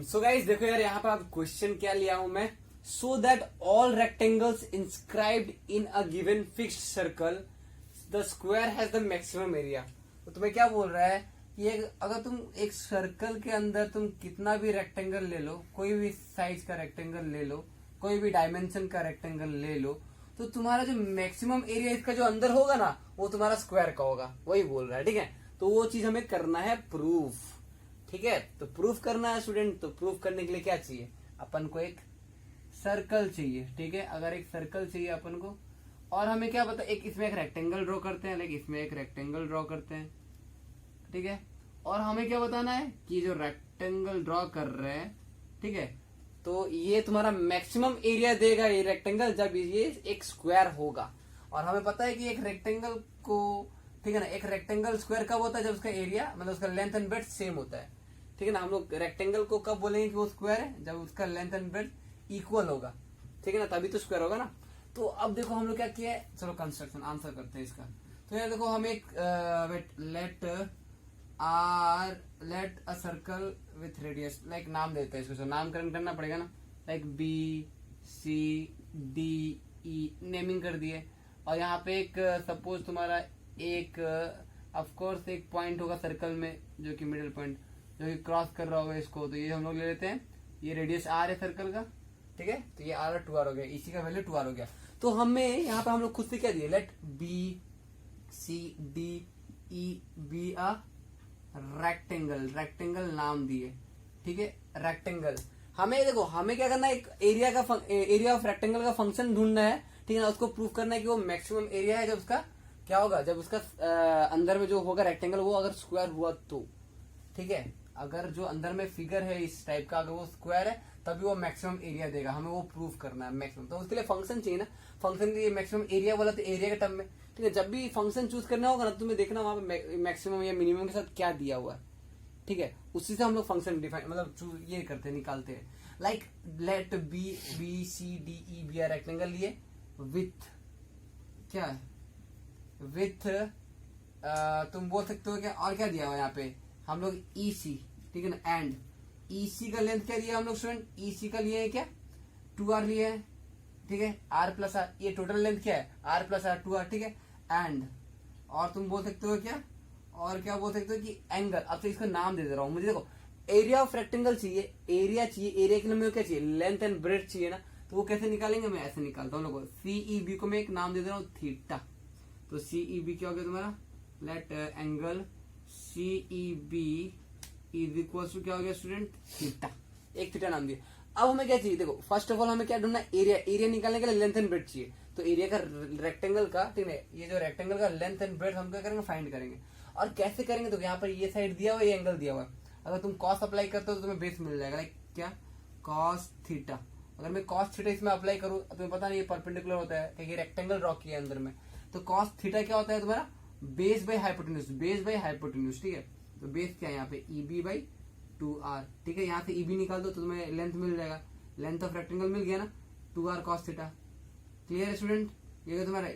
सो गाइस देखो यार, यहाँ पर आप क्वेश्चन क्या लिया हूं मैं, so that all rectangles inscribed in a given fixed circle the square has the maximum area. तो तुम्हें क्या बोल रहा है, ये अगर तुम एक सर्कल के अंदर तुम कितना भी रेक्टेंगल ले लो, कोई भी साइज का रेक्टेंगल ले लो, कोई भी डायमेंशन का रेक्टेंगल ले लो, तो तुम्हारा जो मैक्सिमम एरिया इसका जो अंदर होगा ना, वो तुम्हारा स्क्वायर का होगा। वही बोल रहा है, ठीक है। तो वो चीज हमें करना है प्रूफ, ठीक है। तो प्रूफ करना है स्टूडेंट, तो प्रूफ करने के लिए क्या चाहिए अपन को, एक सर्कल चाहिए, ठीक है। अगर एक सर्कल चाहिए अपन को, और हमें क्या पता, एक इसमें एक रेक्टेंगल ड्रॉ करते हैं, लाइक इसमें एक रेक्टेंगल ड्रॉ करते हैं, ठीक है। और हमें क्या बताना है कि जो रेक्टेंगल ड्रॉ कर रहे हैं, ठीक है, तो ये तुम्हारा मैक्सिमम एरिया देगा ये रेक्टेंगल जब ये एक स्क्वायर होगा। और हमें पता है कि एक रेक्टेंगल को, ठीक है ना, एक रेक्टेंगल स्क्वायर कब होता है, जब उसका एरिया मतलब उसका लेंथ एंड ब्रेड्थ सेम होता है, ठीक है ना। हम लोग रेक्टेंगल को कब बोलेंगे कि वो स्क्वायर है, जब उसका लेंथ एंड ब्रेड्थ इक्वल होगा, ठीक है ना, तभी तो स्क्वायर होगा ना। तो अब देखो हम लोग क्या किया है, चलो कंस्ट्रक्शन आंसर करते हैं इसका। तो यार देखो हम एक let a circle with radius, like नाम देते हैं इसको, नामकरण करना पड़ेगा ना, लाइक BCDE नेमिंग कर दिए। और यहाँ पे एक सपोज तुम्हारा एक ऑफकोर्स एक पॉइंट होगा सर्कल में, जो कि मिडिल पॉइंट जो कि क्रॉस कर रहा होगा इसको, तो ये हम लोग ले लेते हैं, ये रेडियस R है सर्कल का, ठीक है। तो ये R और 2R हो गया, इसी का वैल्यू 2R हो गया। तो हमें यहाँ पे हम लोग खुद से क्या दिए, let BCDE be a rectangle, rectangle नाम दिए, ठीक है, रेक्टेंगल। हमें देखो हमें क्या करना है, एक एरिया ऑफ रेक्टेंगल का फंक्शन ढूंढना है, ठीक है ना। उसको प्रूव करना है कि वो मैक्सिमम एरिया है जब उसका क्या होगा, जब उसका अंदर में जो होगा रेक्टेंगल वो अगर स्क्वायर हुआ तो, ठीक है। अगर जो अंदर में फिगर है इस टाइप का, अगर वो स्क्वायर है तभी वो मैक्सिमम एरिया देगा, हमें वो प्रूव करना है मैक्सिमम। तो उसके लिए फंक्शन चाहिए ना, फंक्शन के लिए मैक्सिमम एरिया वाला, तो एरिया के टर्म में, ठीक है। जब भी फंक्शन चूज करना होगा ना, तुम्हें देखना वहां पे मैक्सिमम या मिनिमम के साथ क्या दिया हुआ है, ठीक है। उसी से हम लोग फंक्शन डिफाइन मतलब चूज ये करते हैं, निकालते हैं। Like let BCDE be are rectangle लिए विथ क्या है, विथ तुम बोल सकते हो क्या, और क्या दिया हुआ है यहाँ पे हम लोग EC, ठीक है ना। एंड EC का लेंथ क्या दिया हम लोग स्टूडेंट, EC का लिए है क्या 2R लिए है, ठीक है। R प्लस R, ये टोटल लेंथ क्या है R प्लस R 2R, ठीक है। एंड और तुम बोल सकते हो क्या, और क्या बोल सकते हो कि एंगल। अब तो इसका नाम दे दे रहा हूं, मुझे देखो एरिया ऑफ रेक्टेंगल चाहिए, एरिया चाहिए, एरिया के लिए मेरे को क्या चाहिए, लेंथ एंड ब्रेड्थ चाहिए ना। तो वो कैसे निकालेंगे, मैं ऐसे निकालता हूँ। लोगों CEB को मैं एक नाम दे दे रहा हूँ थीटा। तो CEB क्या हो गया तुम्हारा, let angle CEB is equal to क्या हो गया स्टूडेंट, थीटा। एक थीटा नाम दिया। अब हमें क्या चाहिए, देखो फर्स्ट ऑफ ऑल हमें क्या ढूंढना, एरिया। एरिया निकालने के लिए लेंथ एंड ब्रेड्थ चाहिए। तो एरिया का रेक्टेंगल का, ठीक है, ये जो रेक्टेंगल का लेंथ एंड ब्रेड्थ हम क्या करेंगे, फाइंड करेंगे। और कैसे करेंगे, तो यहाँ पर ये साइड दिया हुआ है, ये एंगल दिया हुआ है। अगर तुम कॉस अप्लाई करते हो तो तुम्हें बेस मिल जाएगा, लाइक क्या, कॉस थीटा। अगर मैं कॉस थीटा इसमें अप्लाई करूँ, तुम्हें पता नहीं ये परपेंडिकुलर होता है, क्योंकि रेक्टेंगल ड्रॉ किया अंदर में। तो कॉस थीटा क्या होता है तुम्हारा, base by hypotenuse, base by hypotenuse, ठीक है। तो बेस क्या है यहाँ पे, EB बाई 2R, ठीक है। यहाँ से EB निकाल दो तो तुम्हें लेंथ मिल जाएगा, लेंथ ऑफ रेक्टेंगल मिल गया ना, 2R कॉस थीटा। क्लियर है स्टूडेंट, ये तुम्हारा।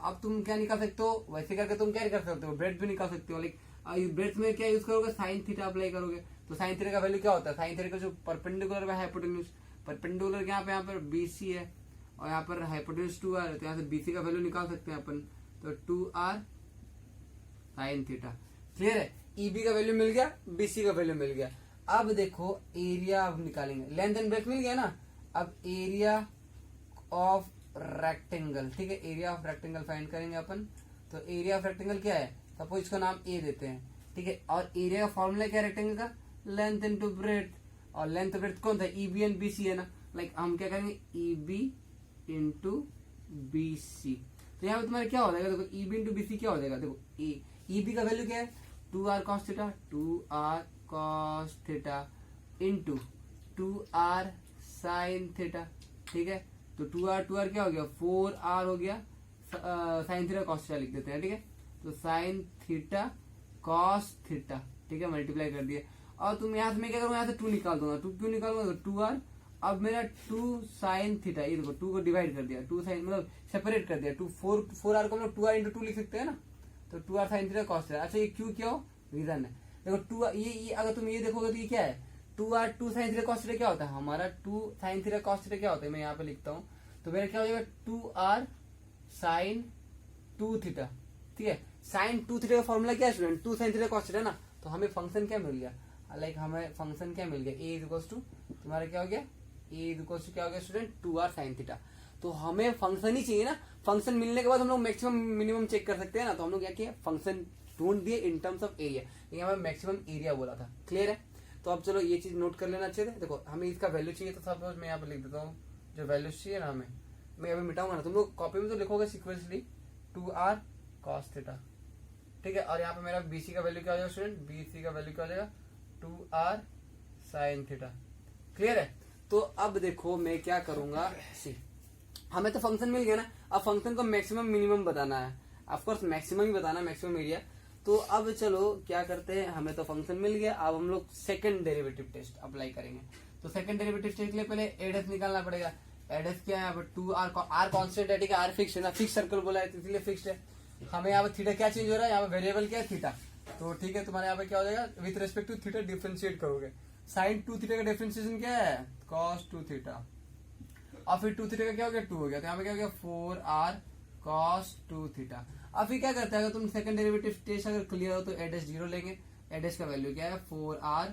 अब तुम क्या निकाल सकते हो, वैसे करके तुम क्या कर सकते हो, ब्रेड्थ भी निकाल सकते हो। लाइक ब्रेड्थ में क्या यूज करोगे, साइन थीटा अप्लाई करोगे। तो साइन थीटा का वैल्यू क्या होता है, साइन थीटा का जो परपेंडिकुलर है हाइपोटेन्यूज, परपेंडिकुलर यहाँ पर BC है और यहाँ पर हाइपोटेन्यूज 2R है, तो यहाँ से BC का वैल्यू निकाल सकते हैं अपन। तो 2R साइन थीटा। क्लियर है, EB का वैल्यू मिल गया, BC का वैल्यू मिल गया। अब देखो एरिया अब निकालेंगे, लेंथ एंड ब्रेड्थ मिल गया ना। अब एरिया ऑफ रेक्टेंगल, ठीक है, एरिया ऑफ रेक्टेंगल फाइंड करेंगे अपन। तो एरिया ऑफ रेक्टेंगल क्या है, सपोज इसका नाम A देते हैं, ठीक है। और एरिया का फॉर्मूला क्या है रेक्टेंगल का, लेंथ इनटू ब्रेड्थ। और लेंथ ऑफ रेक्ट कौन था, ईबी एंड बीसी है ना, लाइक हम क्या करेंगे ईबी इंटू बीसी। तो यहाँ पे तुम्हारा क्या हो जाएगा, देखो ईबी इंटू बीसी क्या हो जाएगा, देखो ईबी का वैल्यू क्या है 2r cos theta, 2r cos theta into 2r sin theta, ठीक है। तो 2r क्या हो गया 4r हो गया, साइन थीटा कॉस थीटा लिख देते हैं, ठीक है। तो साइन थीटा कॉस थीटा, ठीक है, मल्टीप्लाई कर दिया। और तुम यहाँ से मैं क्या करूँगा, यहाँ से 2 निकाल दूंगा, 2 क्यों निकालूंगा, 2r, अब मेरा 2 साइन थीटा, ये देखो 2 को डिवाइड कर दिया, 2 साइन मतलब सेपरेट कर दिया, 4r को हम लोग 2r इंटू 2 लिख सकते हैं ना, तो 2r sine theta cos theta. अच्छा ये क्यों क्या हो, रीजन है, देखो 2 ये अगर तुम ये देखोगे तो ये क्या है 2r 2 sine theta cos theta क्या होता है हमारा, 2 साइन थीटा कॉस थीटा क्या होता है, मैं यहाँ पे लिखता हूँ, तो मेरा क्या हो जाएगा 2r साइन 2 थीटा, ठीक है। साइन 2 थीटा का फॉर्मूला क्या है student, 2 sine theta cos theta ना, तो हमें फंक्शन क्या मिल गया, लाइक हमें फंक्शन क्या मिल गया, ए इज इक्वल्स टू तुम्हारा क्या हो गया, ए इज इक्वल्स टू क्या हो गया स्टूडेंट 2r साइन थीटा। तो हमें फंक्शन ही चाहिए ना, फंक्शन मिलने के बाद हम लोग मैक्सिमम मिनिमम चेक कर सकते हैं ना, तो हम लोग क्या किया फंक्शन ढूंढ दिए इन टर्म्स ऑफ एरिया, ये हमें मैक्सिमम एरिया बोला था, क्लियर है। तो अब चलो ये चीज नोट कर लेना अच्छे से, देखो हमें इसका वैल्यू चाहिए, तो सपोज मैं यहाँ पे लिख देता हूँ जो वैल्यू चाहिए ना हमें, मैं अभी मिटाऊंगा ना, तुम लोग कॉपी में तो लिखोगे सिक्वेंसली 2r cos थीटा, ठीक है। और यहाँ पे मेरा बीसी का वैल्यू क्या हो जाएगा स्टूडेंट, बीसी का वैल्यू क्या हो जाएगा 2r साइन थीटा, क्लियर है। तो अब देखो मैं क्या करूंगा, सी हमें तो फंक्शन मिल गया ना, अब फंक्शन को मैक्सिमम मिनिमम बताना है, ऑफकोर्स मैक्सिमम ही बताना, मैक्सिमम एरिया। तो अब चलो क्या करते हैं, हमें तो फंक्शन मिल गया, अब हम लोग सेकंड डेरिवेटिव टेस्ट अप्लाई करेंगे। तो सेकंड डेरिवेटिव टेस्ट के लिए पहले एडस निकालना पड़ेगा, एडस क्या है यहाँ पर 2r, r कांस्टेंट है, ठीक है, आर फिक्स है ना, फिक्स सर्कल बोला है इसलिए फिक्स है। हमें यहाँ पर थीटा क्या चेंज हो रहा है, यहाँ पर वेरिएबल क्या है थीटा, तो ठीक है तुम्हारे यहाँ पे क्या हो जाएगा with respect to theta differentiate करोगे, साइन 2 थीटा का डिफरेंशिएशन क्या है cos 2 थीटा, और फिर 2 थीटा का क्या हो गया 2 हो गया, तो यहाँ पे क्या हो गया 4r cos 2 थीटा। अब फिर क्या करते हैं, अगर तुम सेकंड डेरिवेटिव टेस्ट अगर क्लियर हो तो एडस 0 लेंगे, एडस का वैल्यू क्या है 4r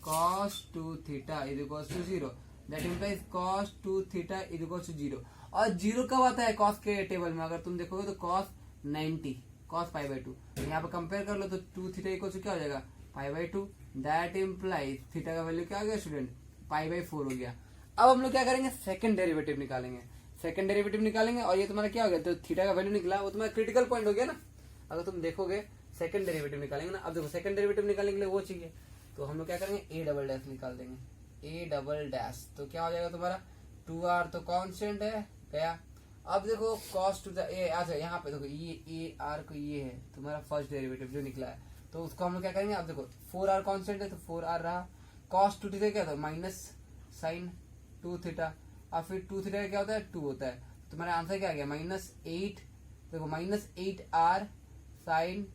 cos 2 theta is equals to 0, दैट implies cos 2 theta is equals to 0। और 0 कब आता है cos के टेबल में, अगर तुम देखोगे तो cos 90 cos पाई बाई 2, यहाँ पे कंपेयर कर लो तो 2 थीटा इक्वल्स टू क्या हो जाएगा pi by 2, that implies theta का वैल्यू क्या हो गया स्टूडेंट पाई बाई 4 हो गया। अब हम लोग क्या करेंगे सेकंड डेरिवेटिव निकालेंगे, सेकंड डेरिवेटिव निकालेंगे, और ये तुम्हारा क्या हो गया, तो थीटा का वैल्यू निकला, वो तुम्हारा क्रिटिकल पॉइंट हो गया ना। अगर तुम देखोगे सेकंड डेरिवेटिव निकालेंगे ना, अब देखो सेकंड डेरिवेटिव निकालने के लिए वो चाहिए, तो हम लोग क्या करेंगे ए डबल डैश निकाल देंगे, ए डबल डैश, तो क्या हो जाएगा तुम्हारा 2r तो कांस्टेंट है गया। अब देखो cos टू द ए, अच्छा यहाँ पे देखो ये ए आर को ये है तुम्हारा फर्स्ट डेरिवेटिव जो निकला है, तो उसको हम लोग क्या करेंगे, अब देखो 4r कांस्टेंट है तो 4r रहा, cos 2 थीटा क्या था माइनस साइन 2 थीटा, और फिर 2 थीटा क्या होता है 2 होता है, तुम्हारा आंसर क्या आ गया -8, देखो -8r साइन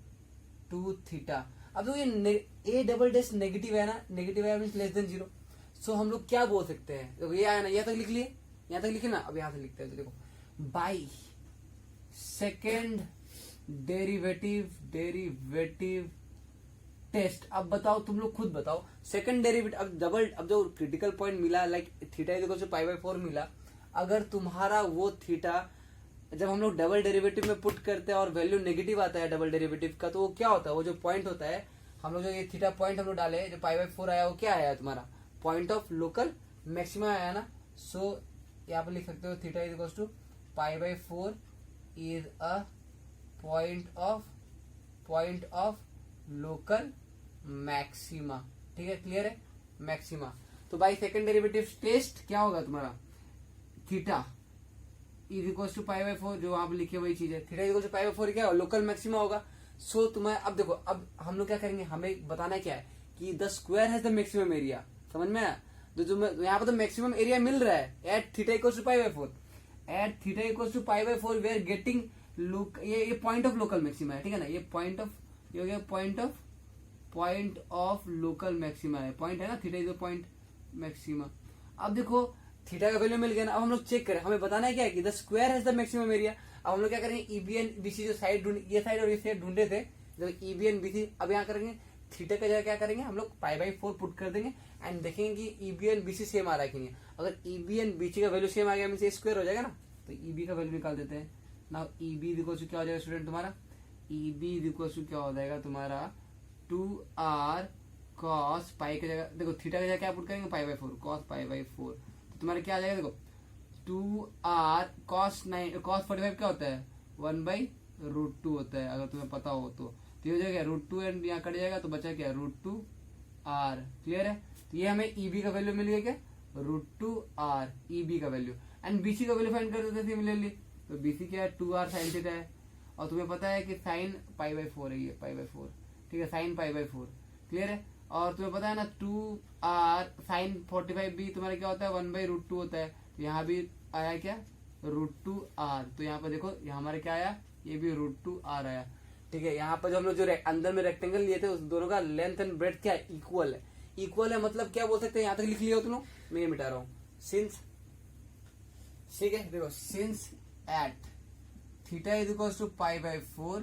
2 थीटा। अब देखो ये ए डबल डैश नेगेटिव है ना, नेगेटिव है मींस लेस देन 0, सो हम लोग क्या बोल सकते हैं, देखो ये आया ना, यहाँ तक लिख लिए, यहाँ तक लिखे ना, अब यहाँ से लिखते हैं, तो देखो बाई सेकेंड डेरिवेटिव टेस्ट। अब बताओ तुम लोग खुद बताओ, सेकंड डेरिवेटिव अब डबल, अब जो क्रिटिकल पॉइंट मिला like theta is equal to pi by 4 मिला, अगर तुम्हारा वो थीटा जब हम लोग डबल डेरिवेटिव में पुट करते हैं और वैल्यू नेगेटिव आता है डबल डेरिवेटिव का, तो वो क्या होता है, वो जो पॉइंट होता है, हम लोग जो ये थीटा पॉइंट हम लोग डाले जो पाई बाई 4 आया, वो क्या आया तुम्हारा पॉइंट ऑफ लोकल मैक्सिमा आया ना। सो यहाँ पे लिख सकते हो theta is equal to pi by 4 is a point of local maxima, ठीक है, क्लियर है, मैक्सिमा। तो बाई सेकंड डेरिवेटिव टेस्ट क्या होगा तुम्हारा theta is equal to pi by 4, जो आप लिखे वही चीज है, theta is equal to pi by 4 क्या होगा लोकल मैक्सिमा होगा। सो तुम्हारा अब देखो, अब हम लोग क्या करेंगे, हमें बताना क्या है कि the square has the maximum area, समझ में आया, तो यहाँ पे तो मैक्सिमम एरिया मिल रहा है at theta equal to pi by 4, at theta equal to pi by 4 we are getting look, ये पॉइंट ऑफ लोकल मैक्सिमा है, ठीक है ना, ये पॉइंट ऑफ, ये हो गया पॉइंट ऑफ लोकल मैक्सिमा है, पॉइंट है ना, theta is a point maxima. अब देखो थीटा का वैल्यू मिल गया ना, अब हम लोग चेक करें, हमें बताना है क्या है कि the square has the maximum area. अब हम लोग क्या करेंगे ईबी एंड बीसी जो साइड ये साइड और ये साइड ढूंढे थे, जब ईबी एंड बीसी, अब यहाँ करेंगे थीटा का जगह क्या करेंगे हम लोग पाई बाई 4 पुट कर देंगे एंड देखेंगे कि ईबी एंड बीसी सेम आ रहा है कि नहीं। अगर ईबी एंड बीसी का वैल्यू सेम आ गया मीन स्क्वायर हो जाएगा ना, तो ईबी का वैल्यू निकाल देते हैं ना। ईबी इक्वल टू क्या हो जाएगा स्टूडेंट तुम्हारा, ईबी इक्वल टू क्या हो जाएगा तुम्हारा 2r कॉस पाई की जगह देखो थीटा की जगह क्या पुट करेंगे पाई बाई 4 कॉस पाई बाई 4 तो तुम्हारा क्या आ जाएगा देखो 2r कॉस 45 क्या होता है 1/√2 होता है अगर तुम्हें पता हो तो ये हो जाएगा √2 एंड यहाँ कट जाएगा तो बचा क्या √2r क्लियर है। तो ये हमें ईबी का वैल्यू मिल गया क्या √2r ईबी का वैल्यू एंड बीसी का वैल्यू फाइंड कर देते सिमिलरली तो बीसी क्या है 2r साइन थीटा है और तुम्हें पता है कि साइन पाई बाई 4 है ये पाई बाई 4 ठीक है साइन पाई बाई 4 क्लियर है। और तुम्हें पता है ना 2r साइन 45 भी तुम्हारा क्या होता है 1/√2 होता है तो यहाँ भी आया क्या √2r तो यहाँ पर देखो यहाँ हमारे क्या आया ये भी √2r आया ठीक है। यहाँ पर जो हम लोग जो अंदर में रेक्टेंगल लिए थे उस दोनों का लेंथ एंड ब्रेड्थ क्या है इक्वल है मतलब क्या बोल सकते हैं यहाँ तक लिख लिया हो तुम लोग मैं ये मिटा रहा हूँ सिंस ठीक है देखो since at theta is equal to pi by 4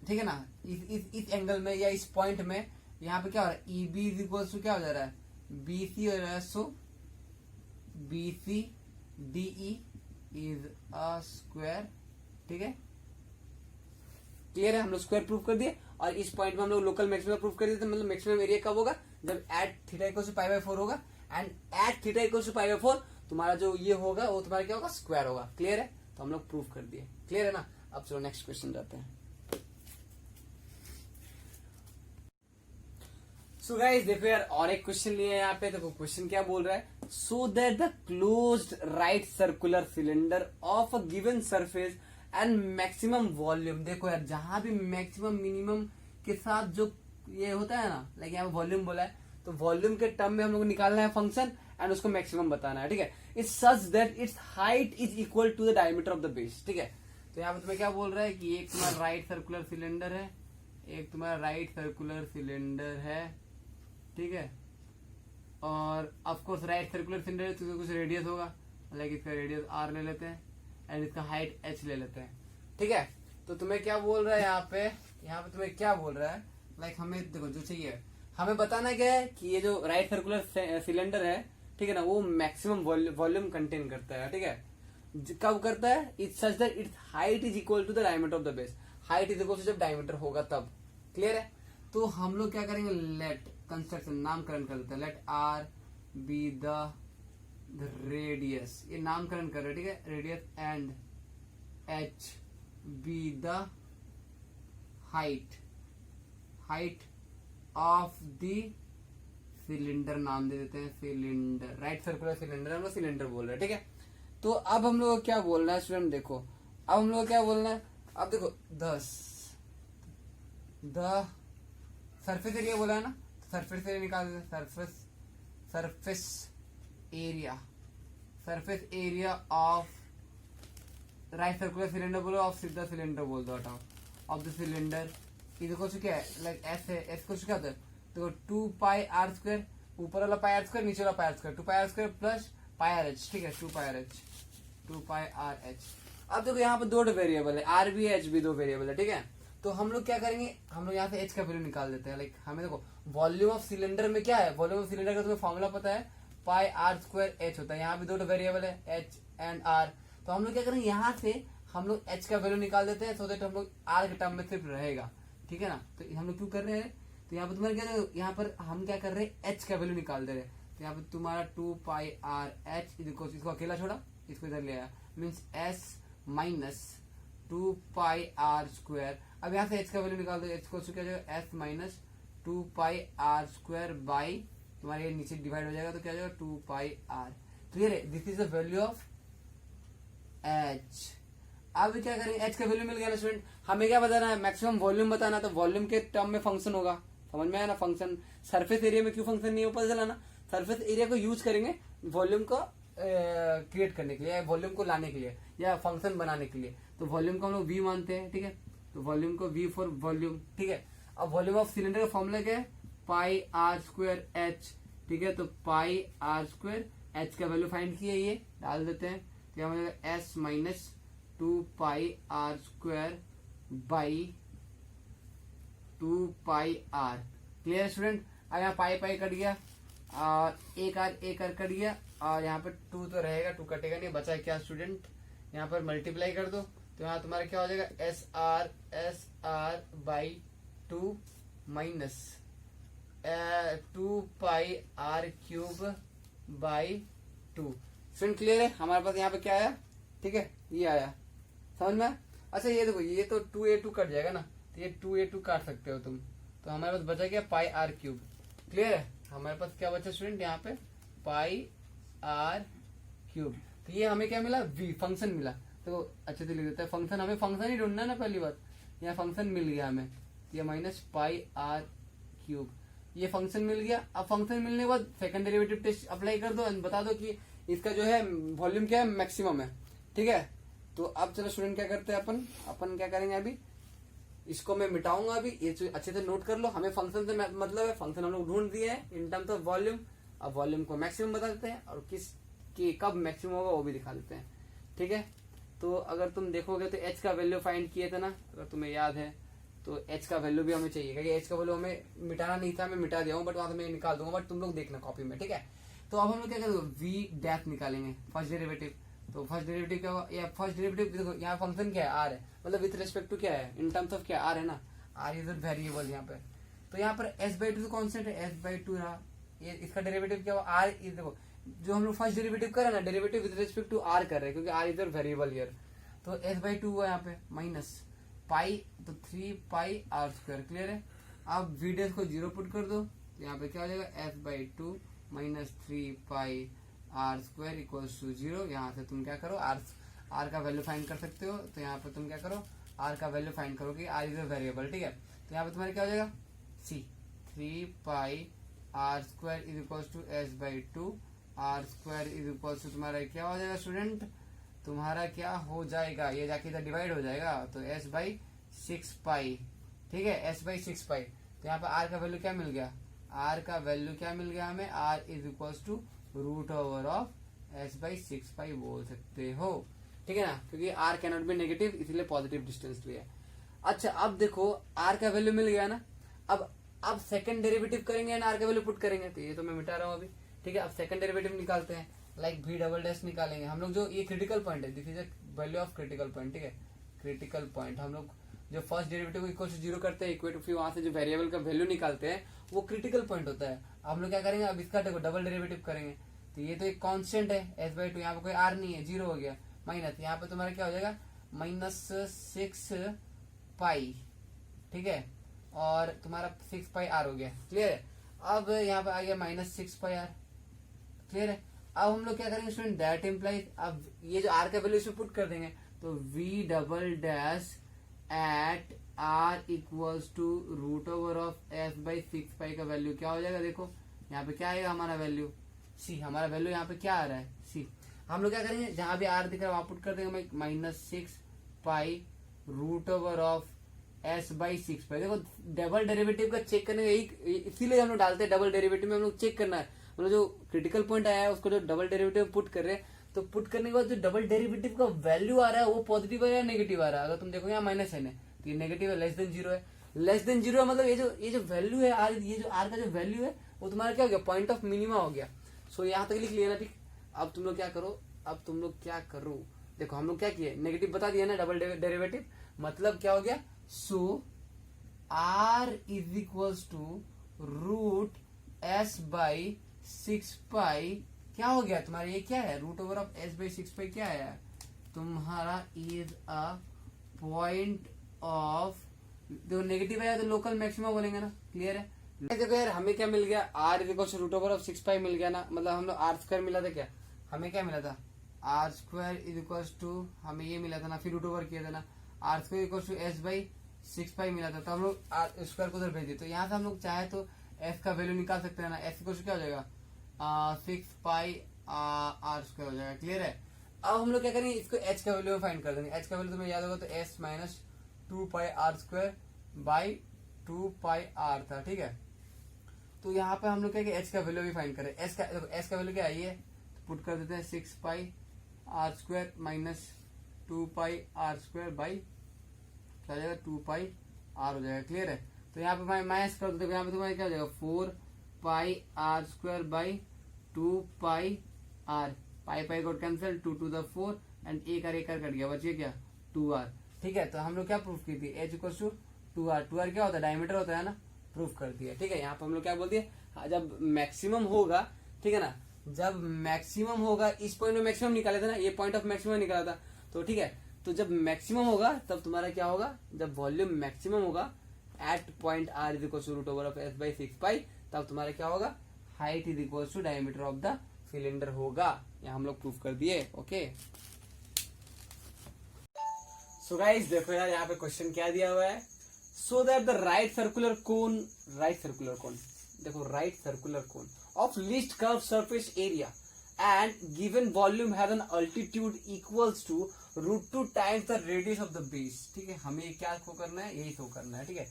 ठीक है ना इस एंगल में या इस पॉइंट में यहाँ पे क्या हो रहा है e b is equal to क्या हो जा रहा है बी सी हो रहा है so B C D is a square ठीक है क्लियर है। हम लोग स्क्वायर प्रूफ कर दिए और इस पॉइंट में हम लोग लोकल मैक्सिमम प्रूफ कर दिए तो मतलब मैक्सिमम एरिया कब होगा जब at theta equal to pi by 4 होगा and at theta equal to pi by 4 तुम्हारा जो ये होगा वो तुम्हारा क्या होगा स्क्वायर होगा क्लियर है। तो हम लोग प्रूफ कर दिए क्लियर है ना। अब चलो नेक्स्ट क्वेश्चन जाते हैं। सो गाइस देखो यार और एक क्वेश्चन लिया है यहाँ पे देखो क्वेश्चन क्या बोल रहा है so that the closed right circular cylinder of a given surface and maximum volume देखो यार जहां भी मैक्सिमम मिनिमम के साथ जो ये होता है ना लाइक यहाँ वॉल्यूम बोला है तो वॉल्यूम के टर्म में हम लोग को निकालना है फंक्शन एंड उसको मैक्सिमम बताना है ठीक है। It's such that it's height is equal to the diameter of the base ठीक है। तो यहाँ पे तुम्हें क्या बोल रहा है कि एक तुम्हारा राइट सर्कुलर सिलेंडर है एक तुम्हारा राइट सर्कुलर सिलेंडर है ठीक है और ऑफकोर्स राइट सर्कुलर सिलेंडर है तो कुछ रेडियस होगा लाइक इसका रेडियस r ले लेते हैं एंड इसका हाइट h ले लेते हैं ठीक है। तो तुम्हें क्या बोल रहा है यहाँ पे तुम्हें क्या बोल रहा है लाइक हमें देखो जो चाहिए हमें बताना क्या है कि ये जो राइट सर्कुलर सिलेंडर है ठीक है ना वो मैक्सिमम वॉल्यूम कंटेन करता है ठीक है। कब करता है it's such that it's height is equal to the diameter of the base height is equal to जब डायमीटर होगा तब क्लियर है। तो हम लोग क्या करेंगे लेट कंस्ट्रक्शन नामकरण कर देते हैं let r be the radius ये नामकरण कर रहे ठीक है radius and h be the height of the cylinder नाम दे देते हैं सिलेंडर राइट सर्कुलर सिलेंडर हम लोग सिलेंडर बोल रहे हैं ठीक है। तो अब हम लोग क्या बोलना है स्टूडेंट देखो अब हम लोग क्या बोलना है अब देखो द सरफेस एरिया बोला है ना सरफेस एरिया निकाल देते surface area of right circular cylinder बोलो ऑफ सीधा सिलेंडर बोल दो हटाओ ऑफ द सिलेंडर ये देखो क्या है लाइक एस है एस को क्या होता है देखो 2 पाई आर स्क्वायर ऊपर वाला पाई आर स्क्वायर नीचे वाला pi are square 2 pi are square plus pi R H ठीक है 2 पाई आर एच। अब देखो यहाँ पे दो वेरिएबल है आर भी एच भी दो वेरिएबल है ठीक है। तो हम लोग क्या करेंगे हम लोग यहाँ से एच का वैल्यू निकाल देते हैं लाइक हमें देखो वॉल्यूम ऑफ सिलेंडर में क्या है वॉल्यूम ऑफ सिलेंडर का तुम्हें फॉर्मूला पता है पाई आर स्क्वायर एच होता है यहाँ भी दो वेरिएबल है एच एंड आर। तो हम लोग क्या करेंगे यहाँ से हम लोग एच का वैल्यू निकाल देते हैं सो दैट हम लोग आर के टर्म में सिर्फ रहेगा ठीक है ना। तो हम लोग क्यों कर रहे हैं तो यहाँ पे तुम्हारे क्या यहाँ पर हम क्या कर रहे हैं एच का वैल्यू निकाल दे रहे हैं तो यहाँ पे तुम्हारा 2 पाई आर एच इसको अकेला छोड़ा इसको इधर ले आया means s minus 2 pi are square. अब यहाँ से एच का वैल्यू निकाल दो एच को क्या जाएगा s minus 2 pi are square by तुम्हारे नीचे डिवाइड हो जाएगा तो क्या जाएगा 2 पाई आर क्लियर है this is the value of h. अब क्या करेंगे एच का वैल्यू मिल गया ना स्टूडेंट हमें क्या बताना है मैक्सिमम वॉल्यूम बताना है तो वॉल्यूम के टर्म में फंक्शन होगा समझ में आया ना फंक्शन सरफेस एरिया में क्यों फंक्शन नहीं हो पता चला ना सरफेस एरिया को यूज करेंगे वॉल्यूम को क्रिएट करने के लिए या वॉल्यूम को लाने के लिए या फंक्शन बनाने के लिए। तो वॉल्यूम को हम लोग वी मानते हैं ठीक है तो वॉल्यूम को वी फॉर वॉल्यूम ठीक है। अब वॉल्यूम ऑफ सिलेंडर का फॉर्मूला क्या है पाई आर स्क्वायर एच ठीक है। तो पाई आर स्क्वायर एच का वैल्यू फाइंड किया ये डाल देते हैं तो क्या मिलेगा s minus 2 pi are square by 2 pi r clear student. अब यहाँ पाई कट गया और एक आर कट गया और यहाँ पर 2 तो रहेगा 2 कटेगा नहीं बचा है क्या स्टूडेंट यहाँ पर मल्टीप्लाई कर दो तो यहाँ तुम्हारा क्या हो जाएगा s r by 2 minus 2 pi r cube by 2। Student clear है? हमारे पास यहाँ पे क्या आया, ठीक है, ये आया, समझ में? अच्छा ये देखो, ये तो 2a2 कट जाएगा ना, तो ये 2a2 काट सकते हो तुम, तो हमारे पास बचा क्या, पाई आर क्यूब। क्लियर है? हमारे पास क्या बचा स्टूडेंट यहाँ पे, पाई आर क्यूब। तो ये हमें क्या मिला, v फंक्शन मिला। तो अच्छे से लिख देते हैं फंक्शन, हमें फंक्शन ही ढूंढना है ना पहली बात। यहाँ फंक्शन मिल गया हमें, ये माइनस पाई आर क्यूब, ये फंक्शन मिल गया। अब फंक्शन मिलने के बाद सेकंड डेरिवेटिव टेस्ट अप्लाई कर दो एंड बता दो कि इसका जो है वॉल्यूम क्या है, मैक्सिमम है, ठीक है। तो अब चलो स्टूडेंट क्या करते हैं, अपन क्या करेंगे, अभी इसको मैं मिटाऊंगा। अभी ये अच्छे से नोट कर लो, हमें फंक्शन से मतलब है, फंक्शन हम लोग ढूंढ दिए हैं इन टर्म्स ऑफ वॉल्यूम। अब वॉल्यूम को मैक्सिमम बता देते हैं और कब मैक्सिमम होगा वो भी दिखा देते हैं, ठीक है। तो अगर तुम देखोगे तो एच का वैल्यू फाइंड किए थे ना, अगर तुम्हें याद है तो एच का वैल्यू भी हमें चाहिए, क्योंकि एच का वैल्यू हमें मिटाना नहीं था, मैं मिटा दिया हूँ, बट वहां से मैं निकाल दूंगा, बट तुम लोग देखना कॉपी में, ठीक है। तो अब हम लोग क्या करेंगे, वी डैश निकालेंगे, फर्स्ट डेरिवेटिव। तो फर्स्ट डेरिवेटिव क्या होगा, या फर्स्ट डेरिवेटिव देखो यहाँ फंक्शन क्या है, आर है, मतलब विथ रेस्पेक्ट टू क्या है, इन टर्म्स ऑफ क्या आर है ना, आर इज वेरिएबल यहाँ पे। तो यहाँ पर एस बाई टू कॉन्स्टेंट है, एस बाई टू रहा, ये इसका डेरिवेटिव क्या हुआ, आर इज, देखो जो हम लोग फर्स्ट डेरिवेटिव कर रहे हैं ना, derivative with respect to r कर रहे हैं, क्योंकि आर इज वेरिएबल हियर। तो एस बाई टू हुआ यहाँ पे माइनस पाई, तो 3 पाई आर स्क्वायर। क्लियर है? अब वी डैश को 0 पुट कर दो, तो यहाँ पे क्या हो जाएगा, s by two minus 3 pi are square equals to 0। यहाँ से तुम क्या करो, आर का वैल्यू फाइंड कर सकते हो। तो यहाँ पे तुम क्या करो, आर का वैल्यू फाइंड करो कि आर इज अ वेरिएबल, ठीक है। तो यहाँ पे तुम्हारा क्या हो जाएगा, C 3 pi are square is equals to S by two, R square is equals to तुम्हारा क्या हो जाएगा स्टूडेंट, तुम्हारा क्या हो जाएगा, ये जाके इधर डिवाइड हो जाएगा, तो एस बाई 6 पाई, ठीक है, एस बाई 6 पाई। तो यहाँ पे आर का वैल्यू क्या मिल गया, आर का वैल्यू क्या मिल गया हमें, r is equals to root over of S by 6 pi बोल सकते हो, ठीक है ना, क्योंकि आर कैनॉट बी नेगेटिव, इसलिए पॉजिटिव डिस्टेंस लिया। अच्छा अब देखो आर का वैल्यू मिल गया ना, अब सेकंड डेरिवेटिव करेंगे एंड आर का वैल्यू पुट करेंगे, तो ये तो मैं मिटा रहा हूँ अभी, ठीक है। अब सेकंड डेरिवेटिव निकालते हैं, लाइक वी डबल डैश निकालेंगे हम लोग, जो ये क्रिटिकल पॉइंट है, this is value of critical point, ठीक है। क्रिटिकल पॉइंट हम लोग जो फर्स्ट डेरिवेटिव को इक्वल टू 0 करते हैं, इक्वेट फिर वहां से जो वेरिएबल का वैल्यू निकालते हैं वो क्रिटिकल पॉइंट होता है। हम लोग क्या करेंगे, अब इसका देखो डबल डेरिवेटिव करेंगे, तो ये तो एक कांस्टेंट है एस बाई टू, यहाँ पे कोई आर नहीं है, 0 हो गया, माइनस यहाँ पे तुम्हारा क्या हो जाएगा, -6 पाई, ठीक है, और तुम्हारा 6 पाई आर हो गया। क्लियर है? अब यहाँ पे आ गया -6 पाई आर। क्लियर है? अब हम लोग क्या करेंगे स्टूडेंट, दैट इम्प्लाइज, अब ये जो आर का वैल्यू इसमें पुट कर देंगे, तो v double dash at r equals to root over of S by 6 pi का वैल्यू क्या हो जाएगा, देखो यहाँ पे क्या आएगा हमारा वैल्यू, सी। हमारा वैल्यू यहाँ पे क्या आ रहा है, सी। हम लोग क्या करेंगे, जहां भी आर दिख रहा है वहां पुट कर देंगे, -6 pi root over of S by 6 pi. देखो डबल डेरिवेटिव का चेक करने का इसीलिए हम लोग डालते हैं, डबल डेरिवेटिव में हम लोग चेक करना है, मतलब जो क्रिटिकल पॉइंट आया है उसको जो डबल डेरिवेटिव पुट कर रहे हैं, तो पुट करने के बाद जो डबल डेरिवेटिव का वैल्यू आ रहा है वो पॉजिटिव है या नेगेटिव आ रहा है। अगर तुम देखो यहाँ माइनस है, तो ये नेगेटिव है, लेस देन 0 है, लेस देन 0 है, मतलब ये जो वैल्यू है आर, ये जो आर का जो वैल्यू है वो तुम्हारा क्या हो गया, पॉइंट ऑफ मिनिमा हो गया। सो यहाँ तक लिख लिया ना, ठीक। अब तुम लोग क्या करो, देखो हम लोग क्या किए, नेगेटिव बता दिया ना डबल डेरिवेटिव, मतलब क्या हो गया, so R is equals to root S by 6 pi, क्या हो गया तुम्हारा, ये क्या है, root over of S by 6 pi क्या है तुम्हारा, इज अ पॉइंट ऑफ, जो नेगेटिव है तो लोकल मैक्सिमा बोलेंगे ना। क्लियर है? देखो यार हमें क्या मिल गया, r is equal to root over of 6 pi मिल गया ना, मतलब हम लोग आर स्क्वायर मिला था, क्या हमें क्या मिला था, r square is equal to, हमें ये मिला था ना, फिर रूट ओवर किया था ना, r square equal to S by 6 pi मिला था, तो हम लोग आर स्क्वायर को उधर भेज दिए। तो यहाँ से हम लोग चाहे तो एस का वैल्यू निकाल सकते हैं ना, एस इक्वल टू क्या हो जाएगा, 6 पाई आर स्क्वायर हो जाएगा। क्लियर है? अब हम लोग क्या करेंगे, इसको एच का वैल्यू फाइंड कर देंगे। एच का वैल्यू तुम्हें याद होगा तो s minus 2 pi are square by 2 pi r था, ठीक है। तो यहाँ पे हम लोग क्या एच का वैल्यू भी फाइंड करें, एस का वैल्यू क्या है, ये तो पुट कर देते हैं 6 pi are square minus 2 pi are square by क्या हो जाएगा, 2 पाई आर हो जाएगा। क्लियर है? तो यहाँ पे माइनस कर दो, यहाँ पे तुम्हारा क्या हो जाएगा, 4 pi are square by 2 pi R, pi pi को कैंसिल, 2 टू द 4 एंड एक कट गया, बचिए क्या 2r। ठीक है, तो हम लोग क्या प्रूफ की थी, H equal to 2r। 2r क्या होता है, डायमीटर होता है ना, प्रूफ कर दिया। ठीक है, यहाँ पे हम लोग क्या बोल दिए, जब मैक्सिमम होगा, ठीक है ना, जब मैक्सिमम होगा, इस पॉइंट में मैक्सिमम निकाले थे ना, ये पॉइंट ऑफ मैक्सिमम निकाला था, तो ठीक है, तो जब मैक्सिमम होगा तब तुम्हारा क्या होगा, जब वॉल्यूम मैक्सिमम होगा at point r is equal to root over of S by 6 pi, तब तुम्हारा क्या होगा, height is equal to diameter of the cylinder होगा। यहाँ हम लोग प्रूफ कर दिए। ओके, सो गाइस देखो यार, यहाँ पे क्वेश्चन क्या दिया हुआ है, so that the right circular cone, देखो right circular cone of least curve surface area and given volume has an altitude equals to √2 times the radius of the base. ठीक है, हमें ये क्या शो करना है, यही शो करना है। ठीक है,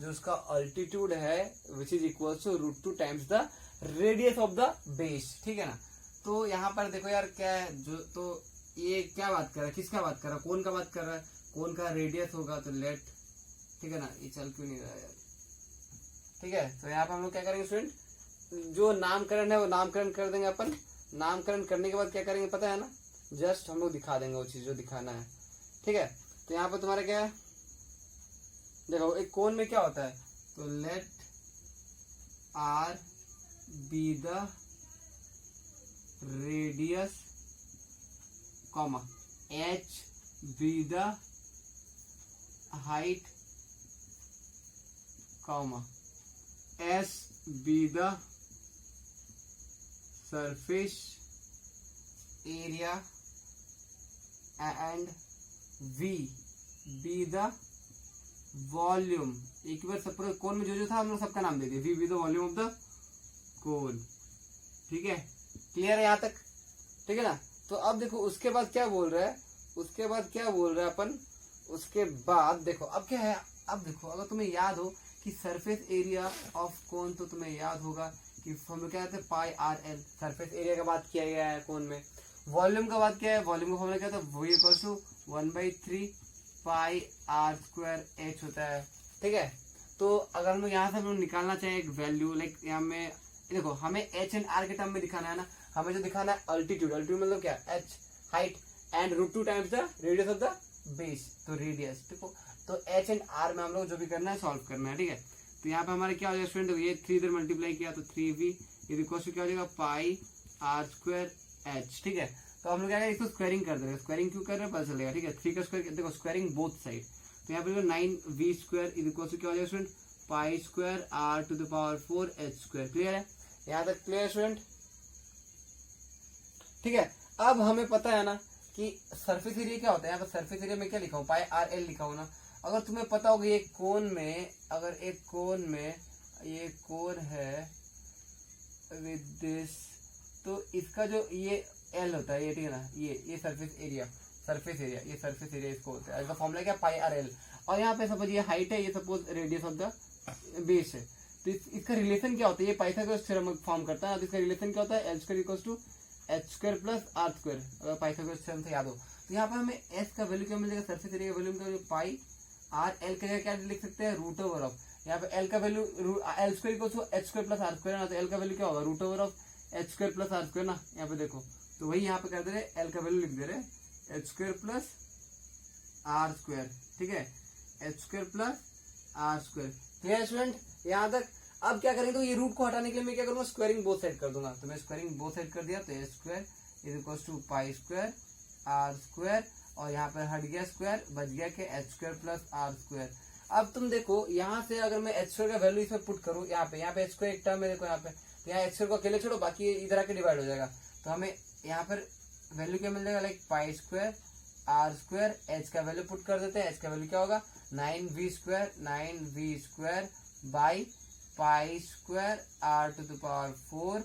जो उसका अल्टीट्यूड है which is equals to √2 times the radius of the base. ठीक है ना, तो यहाँ पर देखो यार क्या है, जो तो ये क्या बात कर रहा है, किसका बात कर रहा है, कौन का बात कर रहा है, कौन का रेडियस होगा, तो लेट, ठीक है ना, ये चल क्यों नहीं रहा है यार। ठीक है, तो यहाँ पर हम लोग क्या करेंगे स्टूडेंट, जो नामकरण है वो नामकरण कर देंगे अपन। नामकरण करने के बाद क्या करेंगे पता है ना, जस्ट हम लोग दिखा देंगे वो चीज जो दिखाना है। ठीक है, तो यहाँ पर तुम्हारा क्या है, देखो एक कोन में क्या होता है, तो let r be the radius comma h be the height comma s be the surface area and V be the volume. एक बार सब कोन में जो जो था हम लोग सबका नाम दे दिए, V be the volume of the cone. ठीक है, क्लियर है यहाँ तक, ठीक है ना। तो अब देखो उसके बाद क्या बोल रहा है, उसके बाद क्या बोल रहा है अपन, उसके बाद देखो अब क्या है, अब देखो अगर तुम्हें याद हो कि सरफेस एरिया ऑफ कोन, तो तुम्हें याद होगा कि हम लोग क्या कहते हैं पाई आर एल, सरफेस एरिया का बात किया गया है कोन में। वॉल्यूम का बात क्या है, वॉल्यूम का फॉर्मूला क्या था, वो equal to 1/3 pi are square h होता है। ठीक है, तो अगर हम लोग यहाँ से हम लोग निकालना चाहें एक वैल्यू, लाइक यहाँ में देखो हमें एच एंड आर के टर्म में दिखाना है ना, हमें जो दिखाना है अल्टीट्यूड, अल्टीट्यूड मतलब क्या, H height and √2 times the radius of the base, तो रेडियस। देखो तो एच एंड आर में हम लोग जो भी करना है सॉल्व करना है। ठीक है, तो यहाँ पे हमारे क्या हो जाएगा स्टूडेंट, ये 3 इधर मल्टीप्लाई किया तो 3v इज इक्वल टू क्या हो जाएगा पाई आर स्क्वायर एच। ठीक है, तो हम लोग क्या करेंगे, इसको स्क्वायरिंग कर देंगे। स्क्वायरिंग क्यों कर रहे हैं पता चलेगा। ठीक है, 3 का स्क्वायर, देखो स्क्वायरिंग बोथ साइड, तो यहाँ पे 9v square is equal to क्या हो जाएगा student, pi square r to the power 4 h square. Clear है, यहाँ तक क्लियर स्टूडेंट। ठीक है, अब हमें पता है ना कि सरफेस एरिया क्या होता है, यहाँ पर सरफेस एरिया में क्या लिखा हूँ, पाई आर एल लिखा हूँ ना। अगर तुम्हें पता होगा ये कोन में, अगर एक कोन में ये कोन है विद दिस, तो इसका जो ये एल होता है, ये ठीक है ना, ये सरफेस एरिया, ये सरफेस एरिया इसको होता है, इसका फॉर्मूला क्या पाई आर एल। और यहाँ पे सपोज ये हाइट है, ये suppose radius of the base है, तो इसका रिलेशन क्या होता है, ये पाइथागोरस थ्योरम फॉर्म करता है, तो इसका रिलेशन क्या होता है, l square equals to h square plus r square, अगर पाइथागोरस थ्योरम से याद हो। तो यहाँ पर हमें एस का वैल्यू क्या मिल जाएगा, सरफेस एरिया का वैल्यू का पाई आर एल का क्या लिख सकते हैं, रूट ओवर ऑफ, यहाँ पे एल का value l square equals to h square plus r square ना, तो एल का वैल्यू क्या होगा, root over of h square plus r square ना। यहाँ पे देखो तो वही यहाँ पे कर दे रहे, एल का वैल्यू लिख दे रहे h square plus r square. ठीक है, h square plus r square. Clear student यहाँ तक। अब क्या करेंगे, तो ये रूट को हटाने के लिए मैं क्या करूंगा, स्क्वायरिंग बोथ साइड कर दूंगा। तो मैं स्क्वायरिंग बोथ साइड कर दिया, तो h square is equal to pi square r square, और यहाँ पर हट गया स्क्वायर, बच गया कि h square plus r square. अब तुम देखो यहाँ से अगर मैं एच स्क्वायर का वैल्यू इसमें पुट करूँ, यहाँ पे एच स्क्वायर एक टर्म है, देखो यहाँ पे, तो यहाँ एच स्क्वायर को अकेले छोड़ो, बाकी इधर आके डिवाइड हो जाएगा, तो हमें यहाँ पर वैल्यू क्या मिल जाएगा, like pi square r square, h का वैल्यू पुट कर देते हैं, एच का वैल्यू क्या होगा 9v square by pi square r to the power 4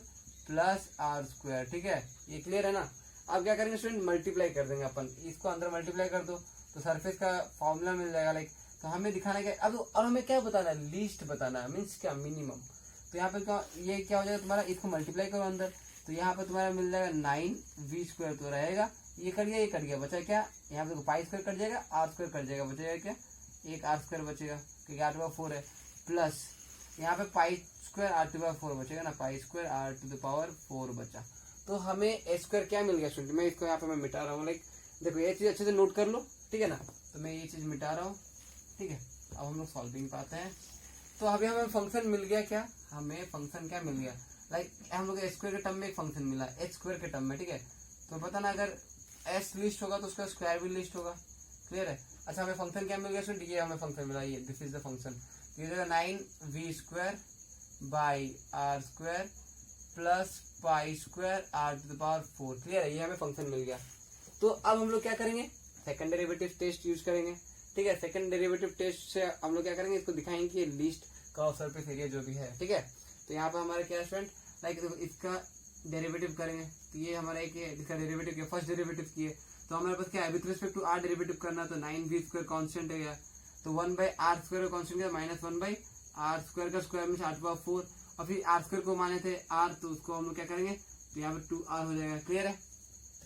plus r square. ठीक है, ये क्लियर है ना। अब क्या करेंगे स्टूडेंट, मल्टीप्लाई कर देंगे अपन, इसको अंदर मल्टीप्लाई कर दो तो सरफेस का फॉर्मूला मिल जाएगा, लाइक। तो हमें दिखाना क्या अब, और हमें क्या बताना है, लीस्ट बताना है, मीन्स क्या मिनिमम। तो यहाँ पे क्या, ये क्या हो जाएगा तुम्हारा, इसको मल्टीप्लाई करो अंदर, तो यहाँ पे तुम्हारा मिल जाएगा 9v स्क्वायर, तो रहेगा ये कट गया, ये कट गया, बचा क्या, यहाँ पे देखो पाई स्क्वायर कट जाएगा, आर स्क्वायर कट जाएगा, बचेगा क्या, एक आर स्क्वायर बचेगा क्योंकि आर टू पावर 4 है, प्लस यहाँ पे pi square r to power 4 बचेगा ना, pi square r to the power 4 बचा। तो हमें एच स्क्वायर क्या मिल गया स्टूडेंट, मैं इसको यहाँ पे मैं मिटा रहा हूँ, लाइक देखो ये चीज अच्छे से नोट कर लो। ठीक है ना, तो मैं ये चीज मिटा रहा हूँ। ठीक है, अब हम लोग सॉल्विंग पे आते हैं। तो अभी हमें फंक्शन मिल गया क्या, हमें फंक्शन क्या मिल गया, लाइक हम लोग स्क्वायर के टर्म में एक फंक्शन मिला एच स्क्वायर के टर्म में, ठीक है। तो पता ना अगर एस लिस्ट होगा तो उसका स्क्वायर भी लिस्ट होगा, क्लियर है। अच्छा हमें फंक्शन क्या मिल गया स्टूडेंट, ये हमें फंक्शन मिला, ये दिस इज द फंक्शन, ये जगह 9v square by r square plus pi square r to the power 4, clear है, ये हमें फंक्शन मिल गया। तो अब हम लोग क्या करेंगे, सेकंड डेरिवेटिव टेस्ट यूज करेंगे, ठीक है। सेकंड डेरिवेटिव टेस्ट से हम लोग क्या करेंगे, इसको दिखाएंगे कि लिस्ट का सरफेस एरिया जो भी है, ठीक है। तो यहाँ पर हमारे क्या स्टूडेंट, लाइक इसका डेरिवेटिव करेंगे, तो ये हमारा एक इसका डेरिवेटिव किया, फर्स्ट डेरिवेटिव किए, तो हमारे पास क्या है, with respect to r derivative करना, तो 9v स्क्वायर कांस्टेंट है गया, तो 1/r स्क्वायर का कांस्टेंट गया माइनस 1/r स्क्वायर का स्क्वायर में 8/4, और फिर आर स्क्वायर को माने थे r, तो उसको हम लोग क्या करेंगे, तो यहाँ पे 2r हो जाएगा, क्लियर है,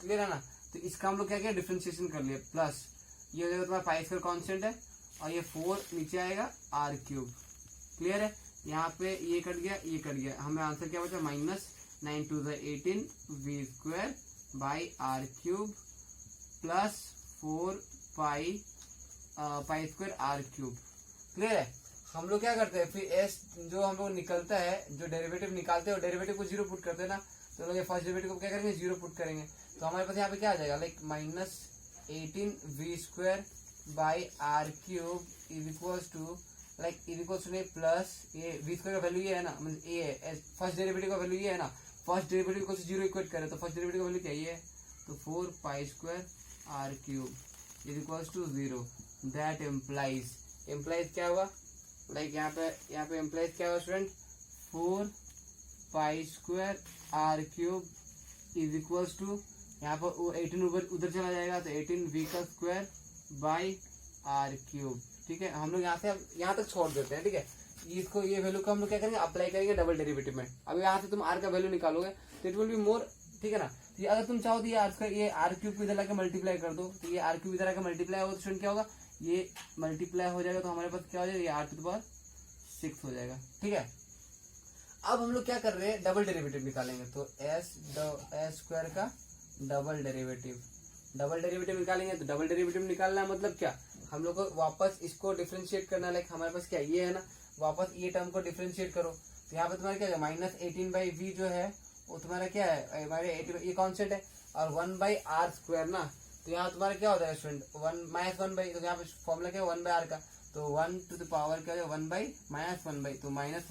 क्लियर है ना। तो इसका हम लोग क्या किया, डिफ्रेंशिएशन कर लिया, प्लस ये हो जाएगा तुम्हारा पाई स्क्वायर कांस्टेंट है, और ये 4 नीचे आएगा r3, क्लियर है। यहाँ पे ये कट गया, ये कट गया, हमें आंसर क्या बचा, minus 9 to the 18 v square by r³ plus 4 pi square r³, clear है। हम लोग क्या करते हैं, फिर s जो हम लोग निकलता है, जो डेरिवेटिव निकालते हैं, और डेरिवेटिव को 0 पुट करते हैं ना, तो लोग ये फर्स्ट डेरिवेटिव को क्या करेंगे, 0 पुट करेंगे, तो हमारे पास यहाँ पे क्या आ जाएगा, like minus 18v square by r³ is equals to like equals to नहीं प्लस ये v स्क्वायर का वैल्यू ये है ना, मतलब ए है, फर्स्ट डेरिवेटिव का वैल्यू ये है ना, फर्स्ट डेरिवेटिव को 0 इक्वेट करे, तो फर्स्ट डेरिवेटिव का वैल्यू क्या ये है, तो 4 pi square r³ is equals to 0, that implies क्या हुआ, लाइक यहाँ पे इम्प्लाइज क्या हुआ student, 4 pi square r³ is equals to, यहाँ पर 18 उधर चला जाएगा, तो 18v का स्क्वायर बाई r³, ठीक है। हम लोग यहाँ से यहाँ तक छोड़ देते हैं, ठीक है। इसको ये वैल्यू को हम लोग क्या करेंगे, अप्लाई करेंगे डबल डेरिवेटिव में। अब यहाँ से तुम r का वैल्यू निकालोगे तो इट विल बी मोर, ठीक है ना। तो अगर तुम चाहो तो ये r³ इधर लाके मल्टीप्लाई कर दो, तो ये r³ इधर आकर मल्टीप्लाई होगा, तो स्टूडेंट क्या होगा, ये मल्टीप्लाई हो जाएगा, तो हमारे पास क्या हो जाएगा, ये r टू द पावर 6 हो जाएगा, ठीक है। अब हम लोग क्या कर रहे हैं, डबल डेरिवेटिव निकालेंगे, तो एस स्क्वायर का डबल डेरिवेटिव निकालेंगे। तो डबल डेरिवेटिव निकालना मतलब क्या, हम लोग को वापस इसको डिफरेंशिएट करना, लाइक हमारे पास क्या ये है ना, वापस ये टर्म को डिफरेंशिएट करो, तो यहाँ पे तुम्हारा क्या है, माइनस 18/v जो है वो तुम्हारा क्या है, हमारे 18 ये कॉन्स्टेंट है, और 1/r स्क्वायर ना, तो यहाँ तुम्हारा क्या होता है स्टूडेंट, 1 -1/, तो यहाँ पे फॉर्मूला क्या है 1/r का, तो 1 टू द पावर क्या हो जाएगा 1/-1/, तो -1/, तो माइनस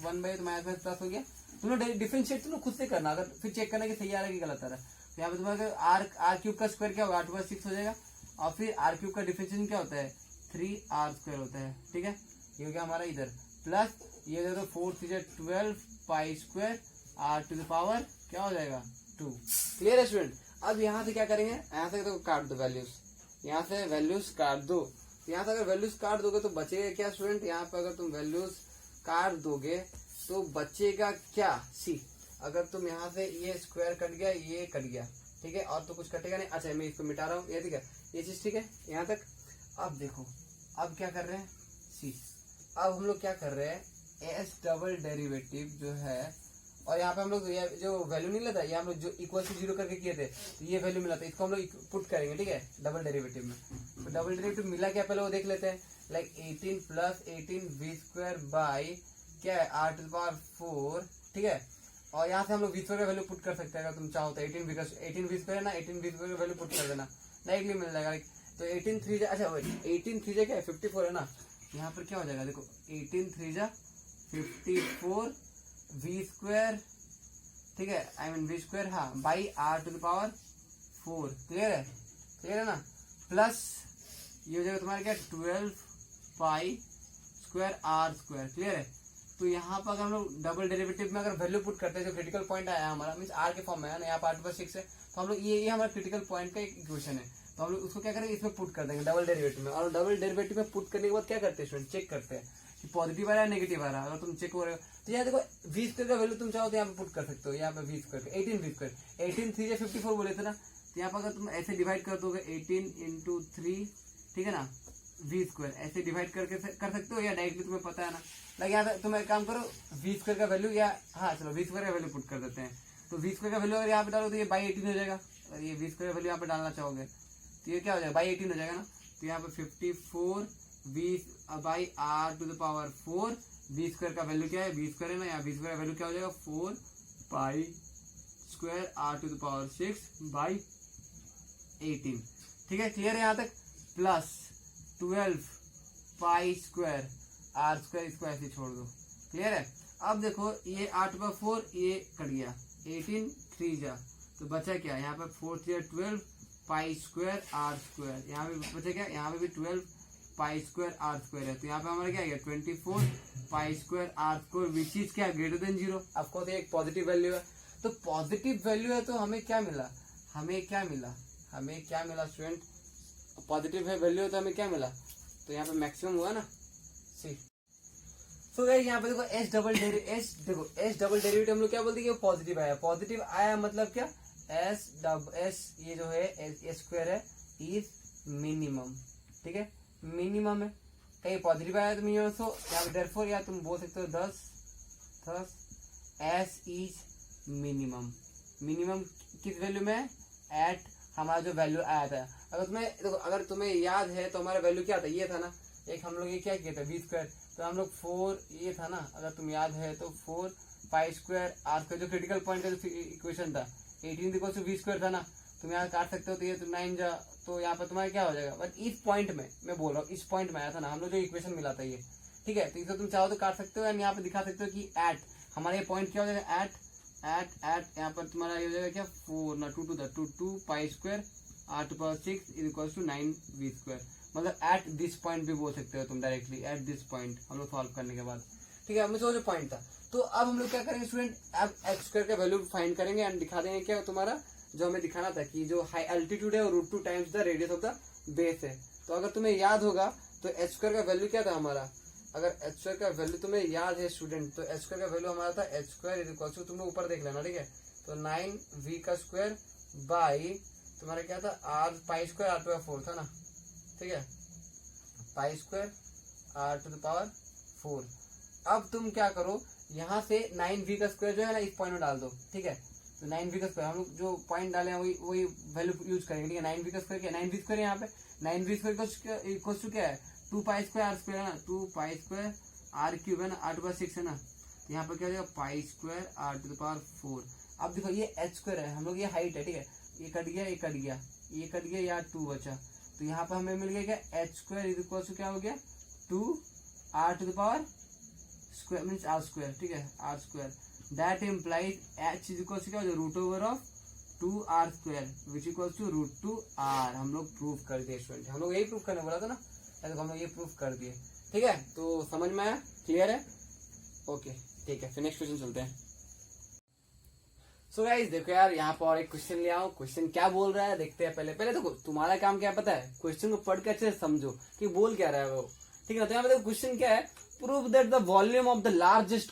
प्लस हो गया। तुम लोग डिफरेंशिएट तुम लोग खुद से करना, अगर फिर चेक करना कि सही आ रहा है कि गलत आ रहा है। तो यहाँ पे तुम्हारा r³ का स्क्वायर क्या होगा, 8/6 हो जाएगा, और फिर r³ का डिफरेंशिएशन क्या होता है, 3r स्क्वायर होता है, ठीक है। ये हो गया हमारा इधर, प्लस ये देखो 4 3 12 pi square r to the power क्या हो जाएगा 2, क्लियर है स्टूडेंट। अब यहाँ से क्या करेंगे, यहाँ से तो काट दो वैल्यूज, यहाँ से वैल्यूज काट दो, यहाँ से अगर वैल्यूज काट दोगे तो बचेगा क्या स्टूडेंट, यहाँ पे अगर तुम वैल्यूज काट दोगे तो बचेगा क्या, सी अगर तुम यहाँ से ये स्क्वायर कट गया, ये कट गया, ठीक है, और तो कुछ कटेगा नहीं। अच्छा मैं इसको मिटा रहा हूँ, ये ठीक है, ये चीज ठीक है यहाँ तक। अब देखो अब क्या कर रहे हैं, सी अब हम लोग क्या कर रहे हैं, एस डबल डेरिवेटिव जो है, और यहाँ पे हम लोग ये जो वैल्यू नहीं लेता, ये हम लोग जो इक्वल टू 0 करके किए थे, तो ये वैल्यू मिला था, इसको हम लोग पुट करेंगे, ठीक है, डबल डेरिवेटिव में। तो डबल डेरिवेटिव मिला क्या पहले वो देख लेते हैं, लाइक 18 + 18v स्क्वायर बाई क्या है r टू द पावर 4, ठीक है। और यहाँ से हम लोग v स्क्वायर का वैल्यू पुट कर सकते हैं, अगर तुम चाहो तो 18v स्क्वायर है ना, 18v स्क्वायर का वैल्यू पुट कर देना, डायरेक्टली मिल जाएगा। तो 18 3 अच्छा 18 3 क्या है 54 है ना, यहाँ पर क्या हो जाएगा देखो, 18 3 54 v स्क्वायर, ठीक है, आई मीन v स्क्वायर हाँ by r to the power 4, clear है ना, प्लस ये हो जाएगा तुम्हारा क्या 12 pi square r square, clear है। तो यहाँ पर अगर हम लोग डबल डेरिवेटिव में अगर वैल्यू पुट करते हैं, जो क्रिटिकल पॉइंट आया हमारा मीन r के फॉर्म में है ना, यहाँ पर r/6 है, तो हम लोग ये हमारा क्रिटिकल पॉइंट का एक इक्वेशन है, तो हम लोग उसको क्या करेंगे, इसमें पुट कर देंगे डबल डेरिवेटिव में। और डबल डेरिवेटिव में पुट करने के बाद क्या करते हैं स्टूडेंट, चेक करते हैं कि पॉजिटिव आ रहा है नेगेटिव आ रहा है। अगर तुम चेक हो रहे हो तो यहाँ देखो v स्क्वायर का वैल्यू तुम चाहो तो यहाँ पे पुट कर सकते हो, यहाँ पे v स्क्वायर 18v स्क्वायर 18 3 54 बोले थे ना, तो यहाँ पर अगर तुम ऐसे डिवाइड कर दोगे 18 × 3, ठीक है ना, v स्क्वायर ऐसे डिवाइड करके कर सकते हो, या डायरेक्टली तुम्हें पता है ना, लाइक यहाँ तुम एक काम करो v स्क्वायर का वैल्यू, या हाँ चलो v स्क्वायर का वैल्यू पुट कर देते हैं। तो v स्क्वायर का वैल्यू अगर यहाँ पे डालो तो ये बाई 18 हो जाएगा, और ये v स्क्वायर का वैल्यू यहाँ पे डालना चाहोगे तो ये क्या हो जाएगा बाई 18 हो जाएगा ना, तो यहाँ पे 54 v by r to the power 4 b square का वैल्यू क्या है, बी स्क्वायर है ना, यहाँ बी स्क्वायर का वैल्यू क्या हो जाएगा 4 pi square r to the power 6 by 18। ठीक है, क्लियर है यहाँ तक। Plus 12 pi square r square, इसको ऐसे छोड़ दो, क्लियर है। अब देखो ये 8/4 ये कट गया, 18 3 जा, तो बचा क्या यहाँ पे 4 3 12 पाई स्क्वायर r स्क्वायर, यहाँ पे बचा क्या, यहाँ पे भी 12 पाई स्क्वायर r स्क्वायर है, तो यहाँ पे हमारा क्या गया 24 पाई square r square which is क्या ग्रेटर देन 0। आपको तो एक पॉजिटिव वैल्यू है, तो पॉजिटिव वैल्यू है तो हमें क्या मिला, हमें क्या मिला स्टूडेंट, पॉजिटिव है वैल्यू है तो हमें क्या मिला, तो यहाँ पे मैक्सिमम हुआ ना सी। तो गाइस यहाँ पे देखो एस डबल डेरिवेटिव हम लोग क्या बोलते हैं कि पॉजिटिव आया, पॉजिटिव आया मतलब क्या, एस ये जो है एस स्क्वायर है इज मिनिमम। ठीक है, मिनिमम है, कहीं पॉजिटिव आया तो मिनिमम, तो यहाँ पे देयरफॉर या तुम बोल सकते हो 10 एस इज मिनिमम। मिनिमम किस वैल्यू में, एट हमारा जो वैल्यू आया था। अगर तुम्हें याद है तो हमारा वैल्यू क्या था, ये था ना, एक हम लोग ये क्या किया था बी स्क्वायर, तो हम लोग 4 ये था ना, अगर तुम याद है तो 4 पाई स्क्वायर r स्क्वायर जो क्रिटिकल पॉइंट का इक्वेशन था 18 इक्वल टू v स्क्वायर था ना, तुम यहाँ काट सकते हो, तो ये तो 9 जा, तो यहाँ पर तुम्हारा क्या हो जाएगा, बट इस पॉइंट में मैं बोल रहा हूँ, इस पॉइंट में आया था ना हम लोग जो इक्वेशन मिला था ये। ठीक है, तो इसे तुम चाहो तो काट सकते हो, एंड यहाँ पे दिखा सकते हो कि एट हमारा ये पॉइंट क्या हो जाएगा, एट यहाँ पर तुम्हारा ये हो जाएगा क्या 4 ना 2 pi square r to power 6 is equal to 9 v square, मतलब एट दिस पॉइंट भी बोल सकते हो तुम डायरेक्टली, एट दिस पॉइंट हम लोग सॉल्व करने के बाद। ठीक है, मुझे जो पॉइंट था, तो अब हम लोग क्या करेंगे स्टूडेंट, अब एक्स स्क्वायर का वैल्यू फाइंड करेंगे एंड दिखा देंगे क्या तुम्हारा जो हमें दिखाना था कि जो हाई एल्टीट्यूड है और √2 times the radius of the base है। तो अगर तुम्हें याद होगा तो एच स्क्वायर का वैल्यू क्या था हमारा, अगर एच स्क्वायर का वैल्यू तुम्हें याद है स्टूडेंट, तो एच स्क्वायर का वैल्यू हमारा था h square is equal to, तुम लोग ऊपर देख लेना। ठीक है, तो 9v का स्क्वायर बाई तुम्हारा क्या था r pi square r to power 4 था ना। ठीक है, pi square r to the power 4। अब तुम क्या करो, यहाँ से 9v का स्क्वायर जो है ना इस पॉइंट में डाल दो। ठीक है, तो 9v का स्क्वायर हम लोग जो पॉइंट डाले हैं वही वैल्यू यूज करेंगे। ठीक है, 9v का स्क्वायर क्या, 9v स्क्वायर यहाँ पे 9v स्क्वायर इक्वल टू क्या है 2 पाई स्क्वायर r स्क्वायर है ना, 2 पाई स्क्वायर r क्यूब है ना, r टू पावर 6 है ना, तो यहाँ पर क्या हो जाएगा pi square r to the power 4। अब देखो ये h स्क्वायर है, हम लोग ये हाइट है। ठीक है, ये कट गया, ये कट गया, ये कट गया, यहाँ 2 बचा, तो यहाँ पर हमें मिल गया क्या h square is equal to क्या हो गया 2 r to the power square means r square. ठीक है, r square that implies h is equal to क्या हो root over of 2r square which equal to √2r। हम लोग प्रूफ कर दिए स्टूडेंट, हम लोग यही प्रूफ करने बोला था ना, तो हम लोग ये प्रूफ कर दिए। ठीक है, तो समझ में आया, क्लियर है, ओके ठीक है, फिर नेक्स्ट क्वेश्चन चलते हैं। सो गाइस देखो यार, यहाँ पर और एक क्वेश्चन ले आओ, क्वेश्चन क्या बोल रहा है देखते हैं। पहले देखो तुम्हारा काम क्या पता है, क्वेश्चन को पढ़ के अच्छे से समझो कि बोल क्या रहा है वो। ठीक है, तो यहाँ पे देखो क्वेश्चन क्या है, prove that the volume of the largest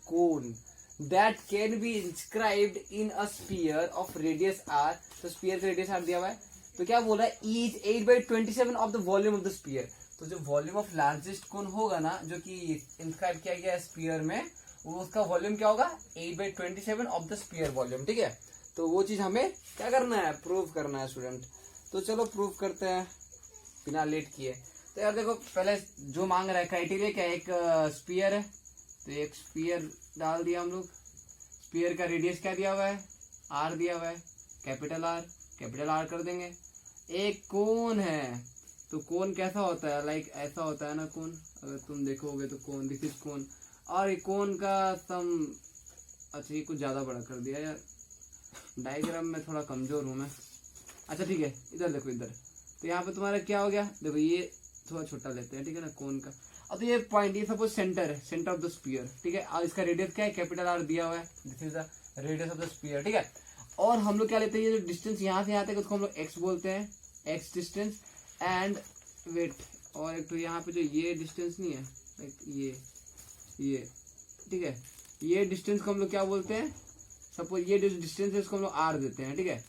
cone that can be inscribed in a sphere of radius r। तो स्फीयर का रेडियस r दिया हुआ है, तो क्या बोल रहा है is 8/27 of the volume of the sphere. तो जो वॉल्यूम ऑफ लार्जेस्ट कोन होगा ना, जो कि इंस्क्राइब किया गया है स्फीयर में, वो उसका वॉल्यूम क्या होगा 8/27 ऑफ द स्फीयर वॉल्यूम। ठीक है, तो वो चीज हमें क्या करना है, प्रूव करना है स्टूडेंट। तो चलो प्रूव करते हैं बिना लेट किए। तो यार देखो पहले जो मांग रहा है क्राइटेरिया क्या है, एक स्फीयर है, तो एक स्फीयर डाल दिया हम लोग, स्फीयर का रेडियस क्या दिया हुआ है r दिया हुआ है, कैपिटल R कर देंगे। एक कोन है, तो कोन कैसा होता है, लाइक ऐसा होता है ना कोन, अगर तुम देखोगे तो कोन दिस इज कोन, और कोन का सम, अच्छा ये कुछ ज्यादा बड़ा कर दिया यार, डायग्राम में थोड़ा कमजोर हूं मैं। अच्छा ठीक है, इधर देखो इधर, तो यहाँ पे तुम्हारा क्या हो गया, देखो ये थोड़ा छोटा लेते हैं। ठीक है ना, कोन का, अब तो ये पॉइंट, ये सपोज सेंटर है, सेंटर ऑफ द स्फीयर। ठीक है, और इसका रेडियस क्या है, कैपिटल R दिया हुआ है, this is the radius of the sphere. ठीक है, और हम लोग क्या लेते हैं, ये जो डिस्टेंस यहाँ से यहाँ तक उसको हम लोग x बोलते हैं, x डिस्टेंस, एंड वेट, और एक तो यहाँ पे जो ये डिस्टेंस नहीं है, लाइक ये ठीक है, ये डिस्टेंस को हम लोग क्या बोलते हैं, सपोज ये जो डिस्टेंस है उसको हम लोग r देते हैं। ठीक है,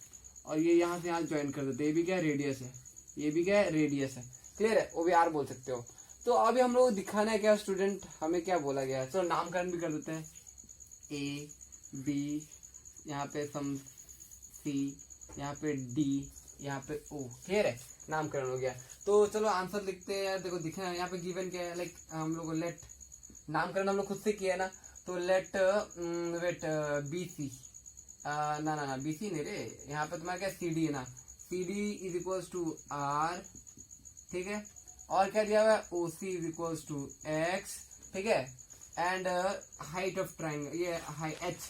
और ये यहाँ से यहाँ ज्वाइन कर देते हैं, ये भी क्या रेडियस है, ये भी क्या रेडियस है, क्लियर है, वो भी r बोल सकते हो। तो अभी हम लोग दिखाना है क्या स्टूडेंट, हमें क्या बोला गया है, चलो नामकरण भी कर देते हैं, A B, यहाँ पे सम C, यहाँ पे D, यहाँ पे ओ, क्लियर है, नामकरण हो गया। तो चलो आंसर लिखते हैं यार, देखो दिखना है यहाँ पे गिवन क्या है, लाइक हम लोग लेट, नामकरण हम लोग खुद से किया है ना, तो लेट वेट BC, ना BC नहीं रे, यहाँ पे तुम्हारा क्या CD है ना, CD is equals to R, ठीक है, और क्या दिया हुआ है OC is equals to X, ठीक है, एंड हाइट ऑफ ट्राइंगल ये H,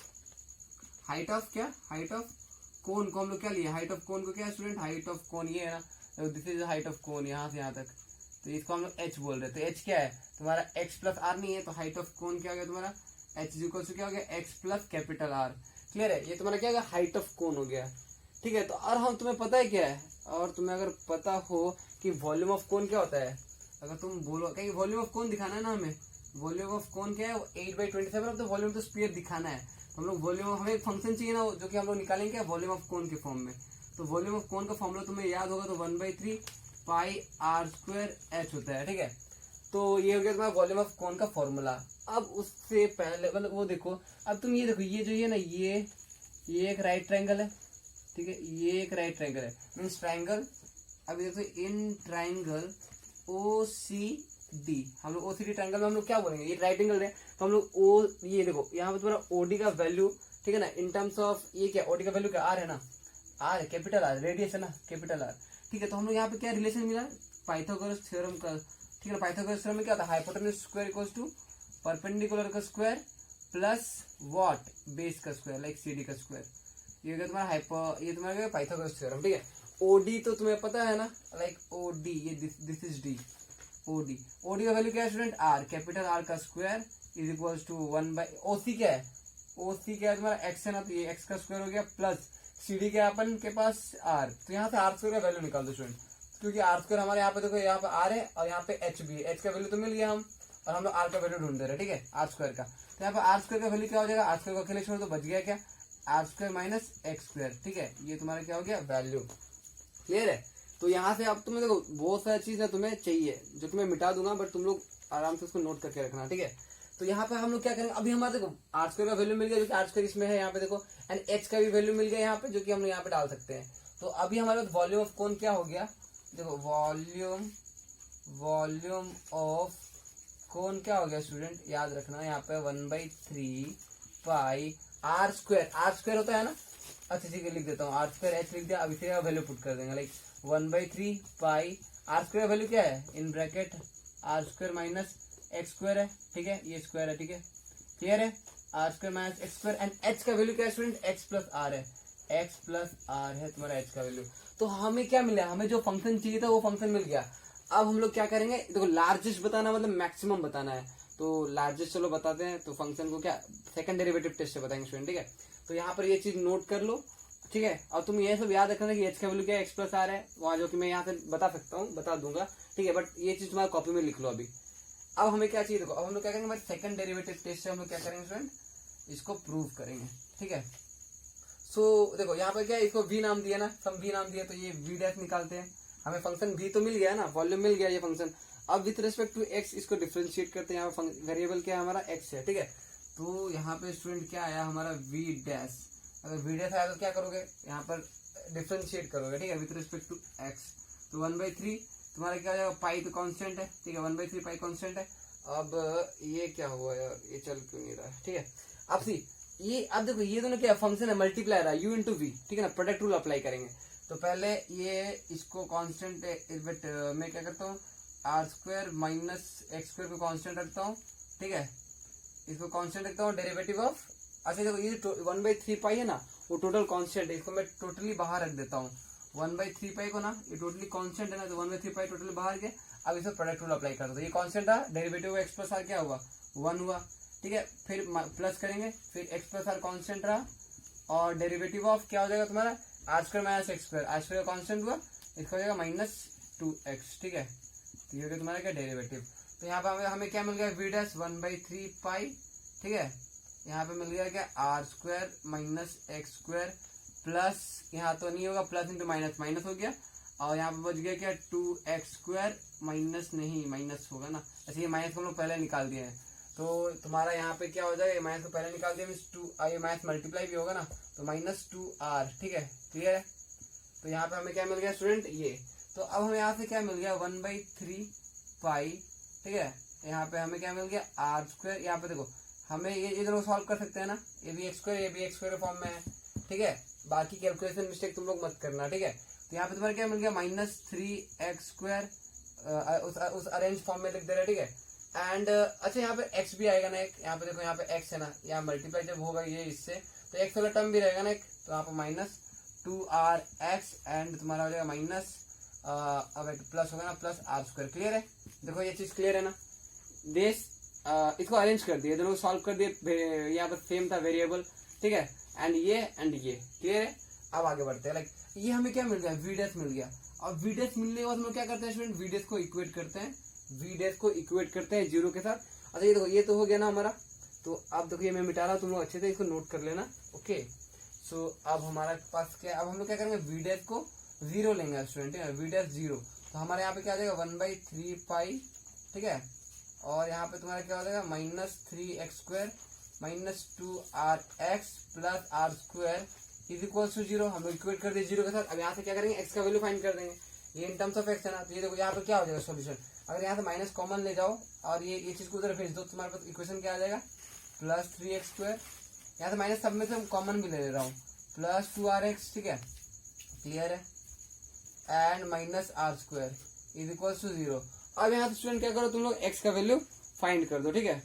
हाइट ऑफ क्या, हाइट ऑफ कोन को हम लोग क्या लिया, हाइट ऑफ कोन को क्या स्टूडेंट, हाइट ऑफ कोन ये है ना, दिस इज हाइट ऑफ कोन यहाँ से यहाँ तक, तो इसको हम लोग H बोल रहे थे। H क्या है तुम्हारा, X प्लस R नहीं है, तो हाइट ऑफ कोन क्या हो गया तुम्हारा, H इज इक्वल्स टू क्या हो गया, X plus capital R, clear है, ये तुम्हारा क्या होगा, हाइट ऑफ कोन हो गया, ठीक है। तो और हम तुम्हें पता है क्या है, और तुम्हें अगर पता हो कि वॉल्यूम ऑफ कोन क्या होता है, अगर तुम बोलो कहीं वॉल्यूम ऑफ कोन दिखाना है ना हमें, वॉल्यूम ऑफ कोन क्या है 8/27, अब तो वॉल्यूम तो स्फीयर दिखाना है, तो हम लोग वॉल्यूम, हमें एक फंक्शन चाहिए ना जो कि हम लोग निकालेंगे वॉल्यूम ऑफ कोन के फॉर्म में। तो वॉल्यूम ऑफ कोन का फॉर्मूला तुम्हें याद होगा, तो 1/3 पाई R² होता है, ठीक है। तो ये हो गया तुम्हारा वॉल्यूम ऑफ कोन का फॉर्मूला। अब उससे पहले मतलब वो देखो, अब तुम ये देखो, ये जो ये ना ये एक राइट ट्रायंगल है, ठीक है, ये एक राइट ट्रायंगल है, मीन्स ट्रायंगल, अभी देखो इन ट्रायंगल OCD, हम लोग OCD ट्रायंगल में हम लोग क्या बोलेंगे, ये राइट एंगल है, तो हम लोग ये देखो यहाँ पे तुम्हारा OD का वैल्यू, ठीक है ना, इन टर्म्स ऑफ ये क्या, OD का वैल्यू क्या, R है ना, R कैपिटल R, रेडियस है ना कैपिटल R, ठीक है। तो हम लोग यहाँ पे क्या रिलेशन मिला, पाइथागोरस थ्योरम का, ठीक है, पाइथागोरस थ्योरम में क्या होता है, hypotenuse square equals to perpendicular का स्क्वायर प्लस व्हाट, बेस का स्क्वायर, लाइक CD का स्क्वायर, ये हो गया तुम्हारा ये तुम्हारा पाइथागोरस थ्योरम, ठीक है। OD तो तुम्हें पता है ना, लाइक OD, ये दिस इज D, OD का वैल्यू क्या है स्टूडेंट, R, कैपिटल R का square is equals to 1/OC क्या है, OC क्या है तुम्हारा X है ना, तो ये X का स्क्वायर हो गया प्लस CD क्या है अपन के पास R, तो यहाँ से R² का वैल्यू निकाल दो स्टूडेंट, क्योंकि R² हमारे यहाँ पे देखो, यहाँ पे R है और यहाँ पे H भी है, H का वैल्यू तो मिल गया हम, और हम लोग R का वैल्यू ढूंढ दे रहे हैं, ठीक है, R² का, तो यहाँ पे R² का वैल्यू क्या हो जाएगा, R² को अकेले छोड़ तो बच गया क्या, R² माइनस X², ठीक है, ये तुम्हारा क्या हो गया वैल्यू, क्लियर है। तो यहाँ से अब तुम्हें देखो बहुत सारी चीज है तुम्हें चाहिए जो तुम्हें मिटा दूंगा, बट तुम लोग आराम से उसको नोट करके रखना, ठीक है। तो यहाँ पे हम लोग क्या करेंगे, अभी हमारा देखो R² का वैल्यू मिल गया, जो कि R² इसमें है यहाँ पे देखो, एंड H का भी वैल्यू मिल गया यहाँ पे, जो कि हम लोग यहाँ पे डाल सकते हैं। तो अभी हमारे पास वॉल्यूम ऑफ कोन क्या हो गया, देखो वॉल्यूम ऑफ कोन क्या हो गया स्टूडेंट, याद रखना यहाँ पे 1/3 पाई R² होता है ना, अच्छा ठीक है लिख देता हूँ, R² H लिख दिया, अब इसे वैल्यू पुट कर देंगे, लाइक 1/3 पाई R² वैल्यू क्या है, in bracket R² minus X² है, ठीक है, ये स्क्वायर है, ठीक है, क्लियर है, R² minus X², and H का वैल्यू क्या है स्टूडेंट, X प्लस R है, X प्लस R है तुम्हारा H का वैल्यू। तो हमें क्या मिला, हमें जो फंक्शन चाहिए था वो फंक्शन मिल गया। अब हम लोग क्या करेंगे, देखो लार्जेस्ट बताना मतलब मैक्सिमम बताना है, तो लार्जेस्ट चलो बताते हैं, तो फंक्शन को क्या सेकंड डेरिवेटिव टेस्ट से बताएंगे स्टूडेंट, ठीक है। तो यहाँ पर ये चीज नोट कर लो, ठीक है, और तुम ये सब याद रखना कि H का वैल्यू क्या है, X प्लस R है, वहां जो कि मैं यहाँ से बता सकता हूँ, बता दूंगा, ठीक है, बट ये चीज तुम्हारी कॉपी में लिख लो अभी। अब हमें क्या चाहिए देखो, अब हम लोग क्या करेंगे, सेकंड डेरिवेटिव टेस्ट से हम लोग क्या करेंगे स्टूडेंट, इसको प्रूव करेंगे, ठीक है। सो देखो यहाँ पर क्या है, इसको V नाम दिया ना, सम V नाम दिया, तो ये V' निकालते हैं, हमें फंक्शन V तो मिल गया ना, वॉल्यूम मिल गया ये फंक्शन। अब विथ रिस्पेक्ट टू X इसको डिफरेंशिएट करते हैं, यहाँ वेरिएबल क्या है हमारा X है, ठीक है। तो यहाँ पे स्टूडेंट क्या आया हमारा V', अगर V' आया तो क्या करोगे, यहाँ पर डिफरेंशिएट करोगे, ठीक है, विथ रिस्पेक्ट टू X, तो 1/3 तुम्हारा क्या हो जाएगा, पाई तो कांस्टेंट है, ठीक है, 1/3 पाई कांस्टेंट है। अब ये क्या हुआ यार, ये चल क्यों नहीं रहा है, ठीक है। अब सी ये, अब देखो ये दोनों क्या फंक्शन है, मल्टीप्लाई रहा है U इंटू V, ठीक है ना, प्रोडक्ट रूल अप्लाई करेंगे। तो पहले ये इसको कांस्टेंट, बट मैं क्या करता हूँ, R² माइनस X² को कांस्टेंट रखता हूँ, ठीक है, इसको कांस्टेंट रखता हूँ, डेरिवेटिव ऑफ, अच्छा देखो ये 1/3 पाई है ना, वो टोटल कांस्टेंट है, इसको मैं टोटली बाहर रख देता हूँ, 1/3 पाई को ना, ये टोटली कांस्टेंट है ना, तो 1/3 पाई टोटली बाहर गया। अब इसको प्रोडक्ट रूल अप्लाई कर दो, ये कांस्टेंट था, डेरिवेटिव X प्लस R क्या हुआ, 1 हुआ, ठीक है, फिर प्लस करेंगे, फिर X प्लस R कांस्टेंट रहा, और डेरिवेटिव ऑफ क्या हो जाएगा तुम्हारा R² minus X², R² constant हुआ, इसका हो जाएगा -2x, ठीक है, तो ये हो गया तुम्हारा क्या डेरिवेटिव। तो यहाँ पे हमें क्या मिल गया, V' 1/3 पाई, ठीक है, यहाँ पे मिल गया क्या R² माइनस X² प्लस, यहाँ तो नहीं होगा, प्लस इंटू माइनस माइनस हो गया, और यहाँ पे बच गया क्या 2x² माइनस, नहीं माइनस होगा ना, ऐसे ये माइनस को हम लोग पहले निकाल दिए हैं, तो तुम्हारा यहाँ पे क्या हो जाएगा, माइनस को पहले निकाल दिया, मीन्स 2, ये माइनस मल्टीप्लाई भी होगा ना, तो -2r, ठीक है, क्लियर है। तो यहाँ पे हमें क्या मिल गया स्टूडेंट ये। तो अब हमें यहाँ से क्या मिल गया 1/3 ठीक है। यहाँ पे हमें क्या मिल गया आर स्क्वायर। यहाँ पे देखो हमें ये दोनों सॉल्व कर सकते हैं ना, ये भी एक्स स्क्वायर ये भी एक्स स्क्वायर फॉर्म में है, ठीक है। बाकी कैलकुलेशन मिस्टेक तुम लोग मत करना, ठीक है। तो यहाँ पे तुम्हारा क्या मिल गया -3x², उस अरेंज फॉर्म में लिख दे रहे, ठीक है। एंड अच्छा यहाँ पे x भी आएगा ना एक, यहाँ पे देखो यहाँ पे x है ना, यहाँ मल्टीप्लाई जब होगा ये इससे तो x वाला टर्म भी रहेगा ना एक, तो यहाँ पे -2rx एंड तुम्हारा हो जाएगा माइनस अब प्लस होगा ना +r²। क्लियर है, देखो ये चीज क्लियर है ना। देश इसको अरेंज कर दिए, दोनों को सॉल्व कर दिए, यहाँ पर सेम था वेरिएबल, ठीक है। एंड ये क्लियर है। अब आगे बढ़ते हैं। लाइक ये हमें क्या मिल गया v' मिल गया। अब v' मिलने के बाद हम लोग क्या करते हैं स्टूडेंट, v' को इक्वेट करते हैं 0 के साथ। अच्छा ये देखो ये तो हो गया ना हमारा। तो अब देखो ये मैं मिटा रहा हूँ, तुम लोग अच्छे से इसको नोट कर लेना, ओके। सो अब हमारे पास क्या, अब हम लोग क्या करेंगे v' को 0 लेंगे स्टूडेंट, ठीक है, v' 0। तो हमारे यहाँ पे क्या आ जाएगा 1/3 ठीक है। और यहाँ पे तुम्हारा क्या हो जाएगा -3x² -2rx + r² is equal to 0। हम लोग इक्वेट कर दिए 0 के साथ। अब यहाँ से क्या करेंगे x का वैल्यू फाइंड कर देंगे, ये इन टर्म्स ऑफ x है ना। तो ये देखो यहाँ पे क्या हो जाएगा सॉल्यूशन, अगर यहाँ से माइनस कॉमन ले जाओ और ये चीज को उधर भेज दो, तुम्हारे पास इक्वेशन क्या आ जाएगा +3x²। यहाँ से माइनस सब में से कॉमन भी ले रहा हूँ +2rx, ठीक है, क्लियर है। And -r² is equal to 0। अब यहाँ से स्टूडेंट क्या करो, तुम लोग x का वैल्यू फाइंड कर दो, ठीक है।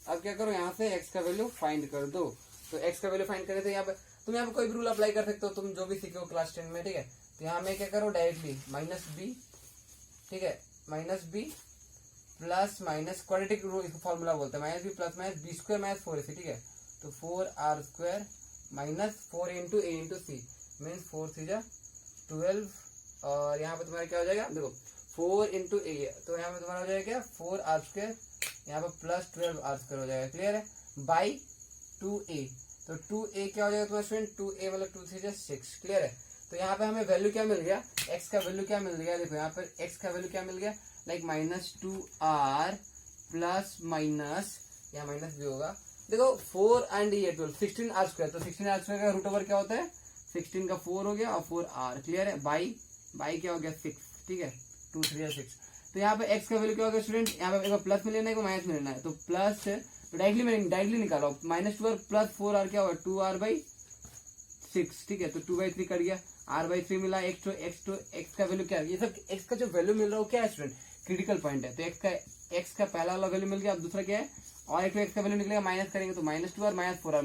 अब क्या करो यहाँ से x का वैल्यू फाइंड कर दो। तो x का वैल्यू फाइंड करे थे यहाँ पे तुम यहाँ पे कोई भी रूल अप्लाई कर सकते हो, तुम जो भी सीखे हो क्लास 10 में, ठीक है। तो यहाँ में क्या करो डायरेक्टली -b, ठीक है, -b plus minus quadratic rule इसको फॉर्मूला बोलते हैं, -b प्लस -b² -4ac, ठीक है। तो 4r² -4 × a × c मीन्स 4 × 3 = 12। और यहाँ पे तुम्हारा क्या हो जाएगा, देखो 4 × a, तो यहाँ पे तुम्हारा हो जाएगा क्या 4r², यहाँ पे +12r² हो जाएगा, क्लियर है, बाई 2a। तो 2a क्या हो जाएगा तुम्हारा स्टूडेंट, 2a मतलब 2 × 3 = 6, क्लियर है। तो यहाँ पे हमें वैल्यू क्या मिल गया, x का वैल्यू क्या मिल गया, देखो यहाँ पर x का वैल्यू क्या मिल गया, लाइक -2r प्लस माइनस यहाँ माइनस भी होगा, देखो 4 एंड ये 12 16r²। तो 16r² का रूट ओवर क्या होता है 16 का 4 हो गया और 4r, क्लियर है, बाई क्या हो गया 6, ठीक है, 2 × 3 = 6। तो यहाँ पे x का वैल्यू क्या होगा स्टूडेंट, यहाँ पे एक प्लस में लेना है माइनस में लेना है, तो प्लस तो डायरेक्टली निकालो -2r + 4r क्या होगा 2r/6, ठीक है। तो 2/3 कट गया, r/3 मिला, x का वैल्यू क्या है, ये सब x का जो वैल्यू मिल रहा है क्या है स्टूडेंट, क्रिटिकल पॉइंट है। तो x का पहला वाला वैल्यू मिल गया, अब दूसरा क्या है, और एक x का वैल्यू निकलेगा, माइनस करेंगे तो -2r -4r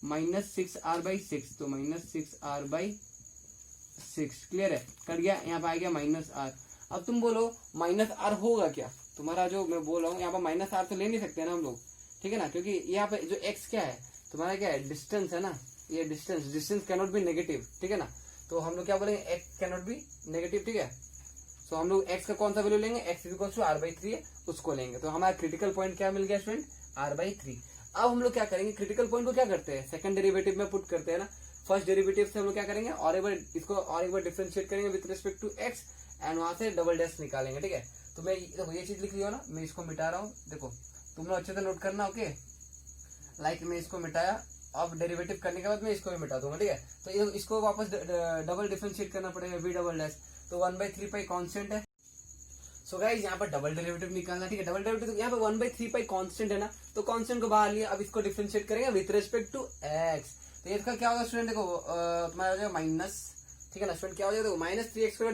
-6r/6, तो -6r/6, क्लियर है, कट गया, यहाँ पे आ गया -r। अब तुम बोलो -r होगा क्या, तुम्हारा जो मैं बोल रहा हूँ यहाँ पर -r तो ले नहीं सकते ना हम लोग, ठीक है ना, क्योंकि यहाँ पे जो x क्या है तुम्हारा क्या है डिस्टेंस है ना, ये distance can not be negative, ठीक है ना। तो हम लोग क्या बोलेंगे x can not be negative, ठीक है। सो हम लोग x का कौन सा वैल्यू लेंगे, x = r/3 है, उसको लेंगे। तो हमारा क्रिटिकल पॉइंट क्या मिल गया स्टूडेंट r/3। अब हम लोग क्या करेंगे, क्रिटिकल पॉइंट को क्या करते हैं सेकंड डेरिवेटिव में पुट करते हैं ना, फर्स्ट डेरिवेटिव से हम लोग क्या करेंगे और एक बार डिफरेंशिएट करेंगे with respect to x and वहां से डबल डैश निकालेंगे, ठीक है। तो मैं देखो ये चीज लिख लिया ना, मैं इसको मिटा रहा हूँ, देखो तुम लोग अच्छे से नोट करना, ओके। लाइक मैं इसको मिटाया, अब डेरिवेटिव करने के बाद मैं इसको भी मिटा दूंगा, ठीक है। तो इसको वापस डबल डिफरेंशिएट करना पड़ेगा v', तो 1/3 कांस्टेंट है। सो गाइस यहाँ पर डबल डेरिवेटिव निकालना, ठीक है, डबल डेरिवेटिव यहाँ पे 1/3 कांस्टेंट है ना, तो कांस्टेंट को बाहर लिया, अब इसको डिफरेंशिएट करेंगे विद रिस्पेक्ट टू x। तो इसका क्या होगा स्टूडेंट, देखो तुम्हारा हो जाएगा माइनस, ठीक है ना स्टूडेंट, क्या हो जाएगा देखो -3x² का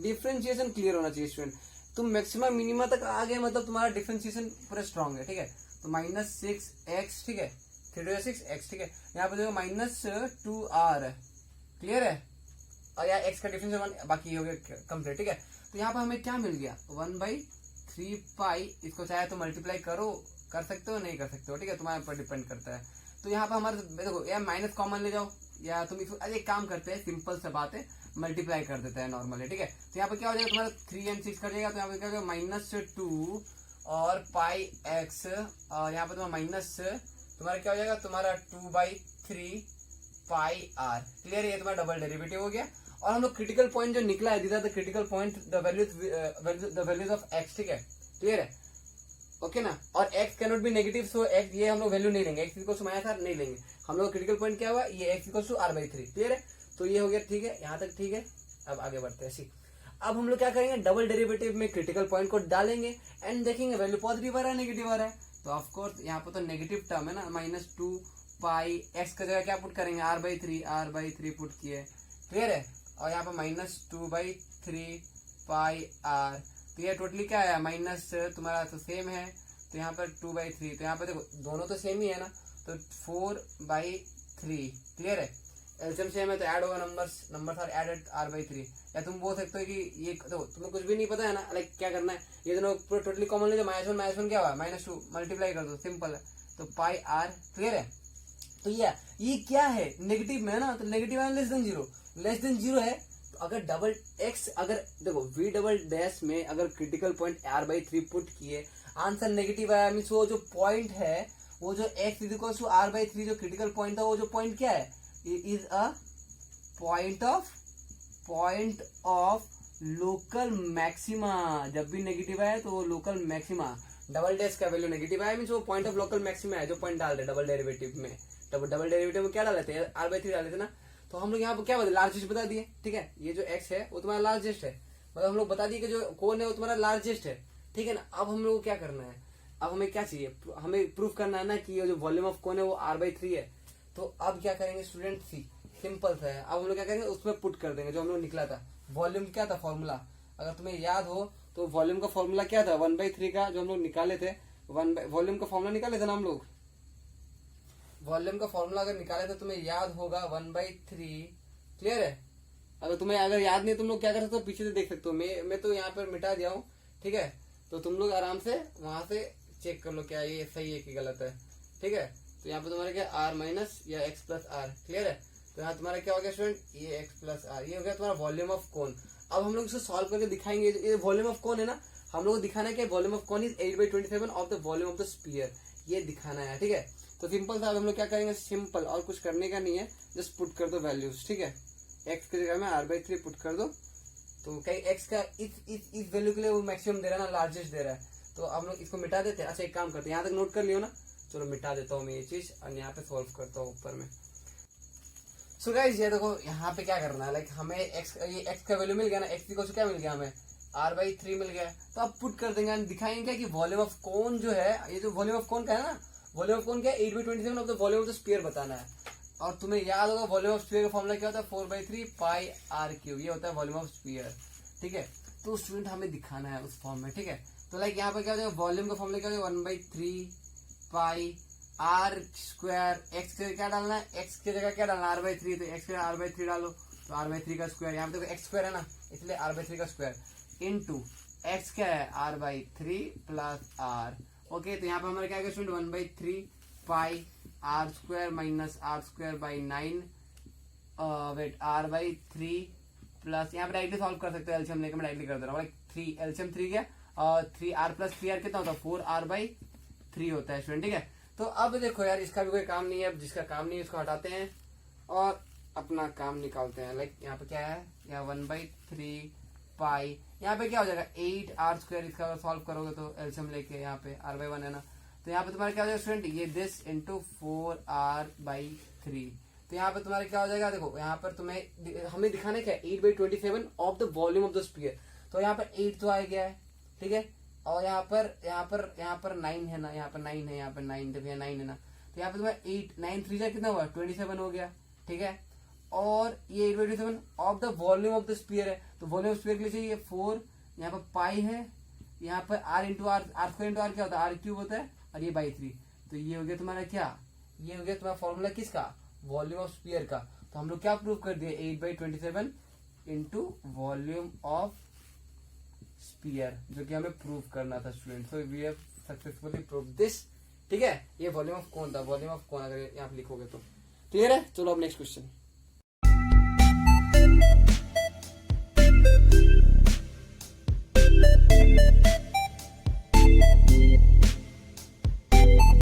डिफरेंशिएशन क्लियर होना चाहिए स्टूडेंट। तुम मैक्सिमम मिनिमा तक आ गए मतलब तुम्हारा डिफरेंशिएशन पूरा स्ट्रॉन्ग है, ठीक है। तो -6x, ठीक है, 3 × 6x, ठीक है, यहाँ पे देखो -2r, क्लियर है, और यहाँ x का डिफरेंशिएशन बाकी हो गया कंप्लीट, ठीक है। तो यहाँ पे हमें क्या मिल गया 1/3, इसको चाहे तो मल्टीप्लाई कर सकते हो नहीं कर सकते हो, ठीक है, तुम्हारे ऊपर डिपेंड करता है। तो यहाँ पे हमारे देखो या माइनस कॉमन ले जाओ, या तुम इसको एक काम करते हैं, सिंपल सा बात है, मल्टीप्लाई कर देते हैं नॉर्मली, ठीक है। तो यहाँ पे क्या हो जाएगा तुम्हारा 3 and 6 कर जाएगा, तो यहाँ पे क्या हो जाएगा -2 और πx, और यहाँ पे तुम्हारा क्या हो जाएगा तुम्हारा 2/3 πr, क्लियर है, ये तुम्हारा डबल डेरिवेटिव हो गया। और हम लोग क्रिटिकल पॉइंट जो निकला है, these are the critical point, the values of x, ठीक है, क्लियर है, ओके ना। और x can not be negative, so x ये हम लोग वैल्यू नहीं लेंगे, x = -r नहीं लेंगे, हम लोग क्रिटिकल पॉइंट क्या हुआ ये x = r/3, क्लियर है। तो ये हो गया, ठीक है, यहाँ तक ठीक है। अब आगे बढ़ते हैं। सी अब हम लोग क्या करेंगे, डबल डेरिवेटिव में क्रिटिकल पॉइंट को डालेंगे एंड देखेंगे वैल्यू पॉजिटिव आ रहा है नेगेटिव आ रहा है। तो ऑफकोर्स यहाँ पर तो नेगेटिव टर्म है ना, -2 पाई एक्स का जगह क्या पुट करेंगे, r/3 पुट किए, क्लियर है। और यहाँ पर -2/3 पाई आर, तो ये टोटली क्या है, माइनस तुम्हारा तो सेम है, तो यहाँ पर 2/3, तो यहाँ पर देखो दोनों तो सेम ही है ना, तो 4/3, क्लियर है। एलसीएम सेम है तो ऐड होगा नंबर्स आर एडेड r/3। या तुम बोल सकते हो कि ये देखो तुम्हें कुछ भी नहीं पता है ना, लाइक क्या करना है, ये दोनों पूरा टोटली कॉमन ले लो, -1 क्या हुआ, -2 मल्टीप्लाई कर दो, सिंपल है, तो पाई आर, क्लियर है। तो ये क्या है, नेगेटिव में है ना, तो नेगेटिव है लेस देन जीरो है। तो अगर डबल एक्स, अगर देखो वी डबल डैश में अगर क्रिटिकल पॉइंट r/3 पुट किए, आंसर नेगेटिव आया, मीन्स वो जो पॉइंट है, वो जो x = r/3 जो क्रिटिकल पॉइंट था, वो जो पॉइंट क्या है, is a point of local maxima. जब भी नेगेटिव आए तो वो लोकल मैक्सिमा, डबल डैश का वैल्यू नेगेटिव आया, मीन्स वो पॉइंट ऑफ लोकल मैक्सिमा है, जो पॉइंट डाल रहे डबल डेरिवेटिव में। डबल डेरिवेटिव में क्या डाले थे, r/3 डाले थे ना, तो हम लोग यहाँ पर क्या बता, लार्जेस्ट बता दिए, ठीक है। ये जो x है वो तुम्हारा लार्जेस्ट है, मतलब हम लोग बता दिए कि जो कोन है वो तुम्हारा लार्जेस्ट है, ठीक है ना। अब हम लोग को क्या करना है, अब हमें क्या चाहिए, हमें प्रूफ करना है ना कि ये जो वॉल्यूम ऑफ कोन है वो r/3 है। तो अब क्या करेंगे स्टूडेंट, सी सिंपल सा है। अब हम लोग क्या करेंगे, उसमें पुट कर देंगे जो हम लोग निकला था, वॉल्यूम क्या था फॉर्मूला, अगर तुम्हें याद हो तो वॉल्यूम का फॉर्मूला क्या था, 1/3 का जो हम लोग निकाले थे, वॉल्यूम का फॉर्मूला निकाले थे ना हम लोग, वॉल्यूम का फॉर्मूला अगर निकाले तो तुम्हें याद होगा 1/3, क्लियर है। अगर याद नहीं, तुम लोग क्या कर सकते हो, पीछे से देख सकते हो, मैं तो यहाँ पर मिटा दिया हूँ, ठीक है। तो तुम लोग आराम से वहां से चेक कर लो क्या ये सही है कि गलत है, ठीक है। तो यहाँ पे तुम्हारा क्या r माइनस या x प्लस आर, क्लियर है। तो यहाँ तुम्हारा क्या हो गया स्टूडेंट, ये x प्लस आर, ये हो गया तुम्हारा वॉल्यूम ऑफ कोन। अब हम लोग इसको सॉल्व करके दिखाएंगे, ये वॉल्यूम ऑफ कोन है ना, हम लोग को दिखाना है कि volume of cone is 8/27 of the volume of the sphere, ये दिखाना है, ठीक है। तो सिंपल सा हम लोग क्या करेंगे, सिंपल और कुछ करने का नहीं है, जस्ट पुट कर दो वैल्यूज, ठीक है। x की जगह में r/3 पुट कर दो, तो कहीं x का इस वैल्यू के लिए वो मैक्सिमम दे रहा है ना, लार्जेस्ट दे रहा है, तो हम लोग इसको मिटा देते हैं। अच्छा एक काम करते हैं, यहाँ तक नोट कर लियो ना, चलो मिटा देता हूँ मैं ये चीज और यहाँ पे सॉल्व करता हूँ ऊपर में। सो गाइस ये देखो यहाँ पे क्या करना है, लाइक हमें ये x का वैल्यू मिल गया ना, x को क्या मिल गया, हमें r/3 मिल गया। तो अब पुट कर देंगे, दिखाएंगे क्या कि वॉल्यूम ऑफ कोन जो है, ये जो वॉल्यूम ऑफ कोन का है ना, वॉल्यूम ऑफ कोन क्या है, 8/27 of the volume of the sphere बताना है। और तुम्हें याद होगा वॉल्यूम ऑफ स्फीयर का फॉर्मूला क्या होता है, 4/3 पाई r3, ये होता है वॉल्यूम ऑफ स्फीयर, ठीक है। तो स्टूडेंट हमें दिखाना है उस फॉर्म में, ठीक है। तो लाइक यहाँ पे क्या हो जाएगा, वॉल्यूम का फॉर्मूला क्या हो जाएगा, 1/3 पाई r स्क्वायर, x के क्या डालना है, x की जगह क्या डालना है, r/3, तो x के r/3 डालो, तो r/3 का स्क्वायर, यहाँ पे देखो x स्क्वायर है ना, इसलिए r/3 का स्क्वायर इनटू x क्या है, r/3 प्लस r, ओके। तो यहाँ पे हमारा क्या student, 1/3 pi r square minus r square by 9 wait r/3 plus, यहाँ पे डायरेक्टली सॉल्व कर सकते हो, एलसीएम लेकर मैं डायरेक्टली कर दे रहा हूँ, लाइक 3 एलसीएम 3 क्या, 3r प्लस 3r कितना होता है, 4r/3 होता है स्टूडेंट, ठीक है। तो अब देखो यार, इसका भी कोई काम नहीं है, जिसका काम नहीं है उसको हटाते हैं और अपना काम निकालते हैं। लाइक यहाँ पे क्या है, यहाँ 1/3 पाई, यहाँ पे क्या हो जाएगा 8r स्क्वायर, इसका अगर सॉल्व करोगे तो एलसीएम लेके यहाँ पे r/1 है ना, तो यहाँ पे तुम्हारा क्या हो जाएगा स्टूडेंट, ये दिस इंटू 4r/3। तो यहाँ पे तुम्हारा क्या हो जाएगा, देखो यहाँ पर तुम्हें हमें दिखाना क्या है, 8/27 of the volume of the sphere. तो यहाँ पर 8 तो आ गया है, ठीक है। और यहाँ पर 9 है ना, यहाँ पर 9 है, यहाँ पर 9, देखो यहाँ 9 है ना, तो यहाँ पे तुम्हारा 8 9 3 जा कितना हुआ, 27 हो गया, ठीक है। और ये 8/27 of the volume of the sphere है, तो वॉल्यूम ऑफ स्फीयर के लिए चाहिए 4, यहाँ पर पाई है, यहाँ पर r into r square into r क्या होता है, r³ होता है, और ये बाई 3। तो ये हो गया तुम्हारा क्या, ये हो गया तुम्हारा फॉर्मूला किसका, वॉल्यूम ऑफ स्फीयर का। तो हम लोग क्या प्रूव कर दिए, 8/27 इंटू वॉल्यूम ऑफ स्फीयर, जो कि हमें प्रूव करना था student. So we have successfully prove this, ठीक है। ये वॉल्यूम ऑफ कौन था, वॉल्यूम ऑफ कौन अगर यहाँ लिखोगे तो क्लियर है। चलो अब नेक्स्ट क्वेश्चन।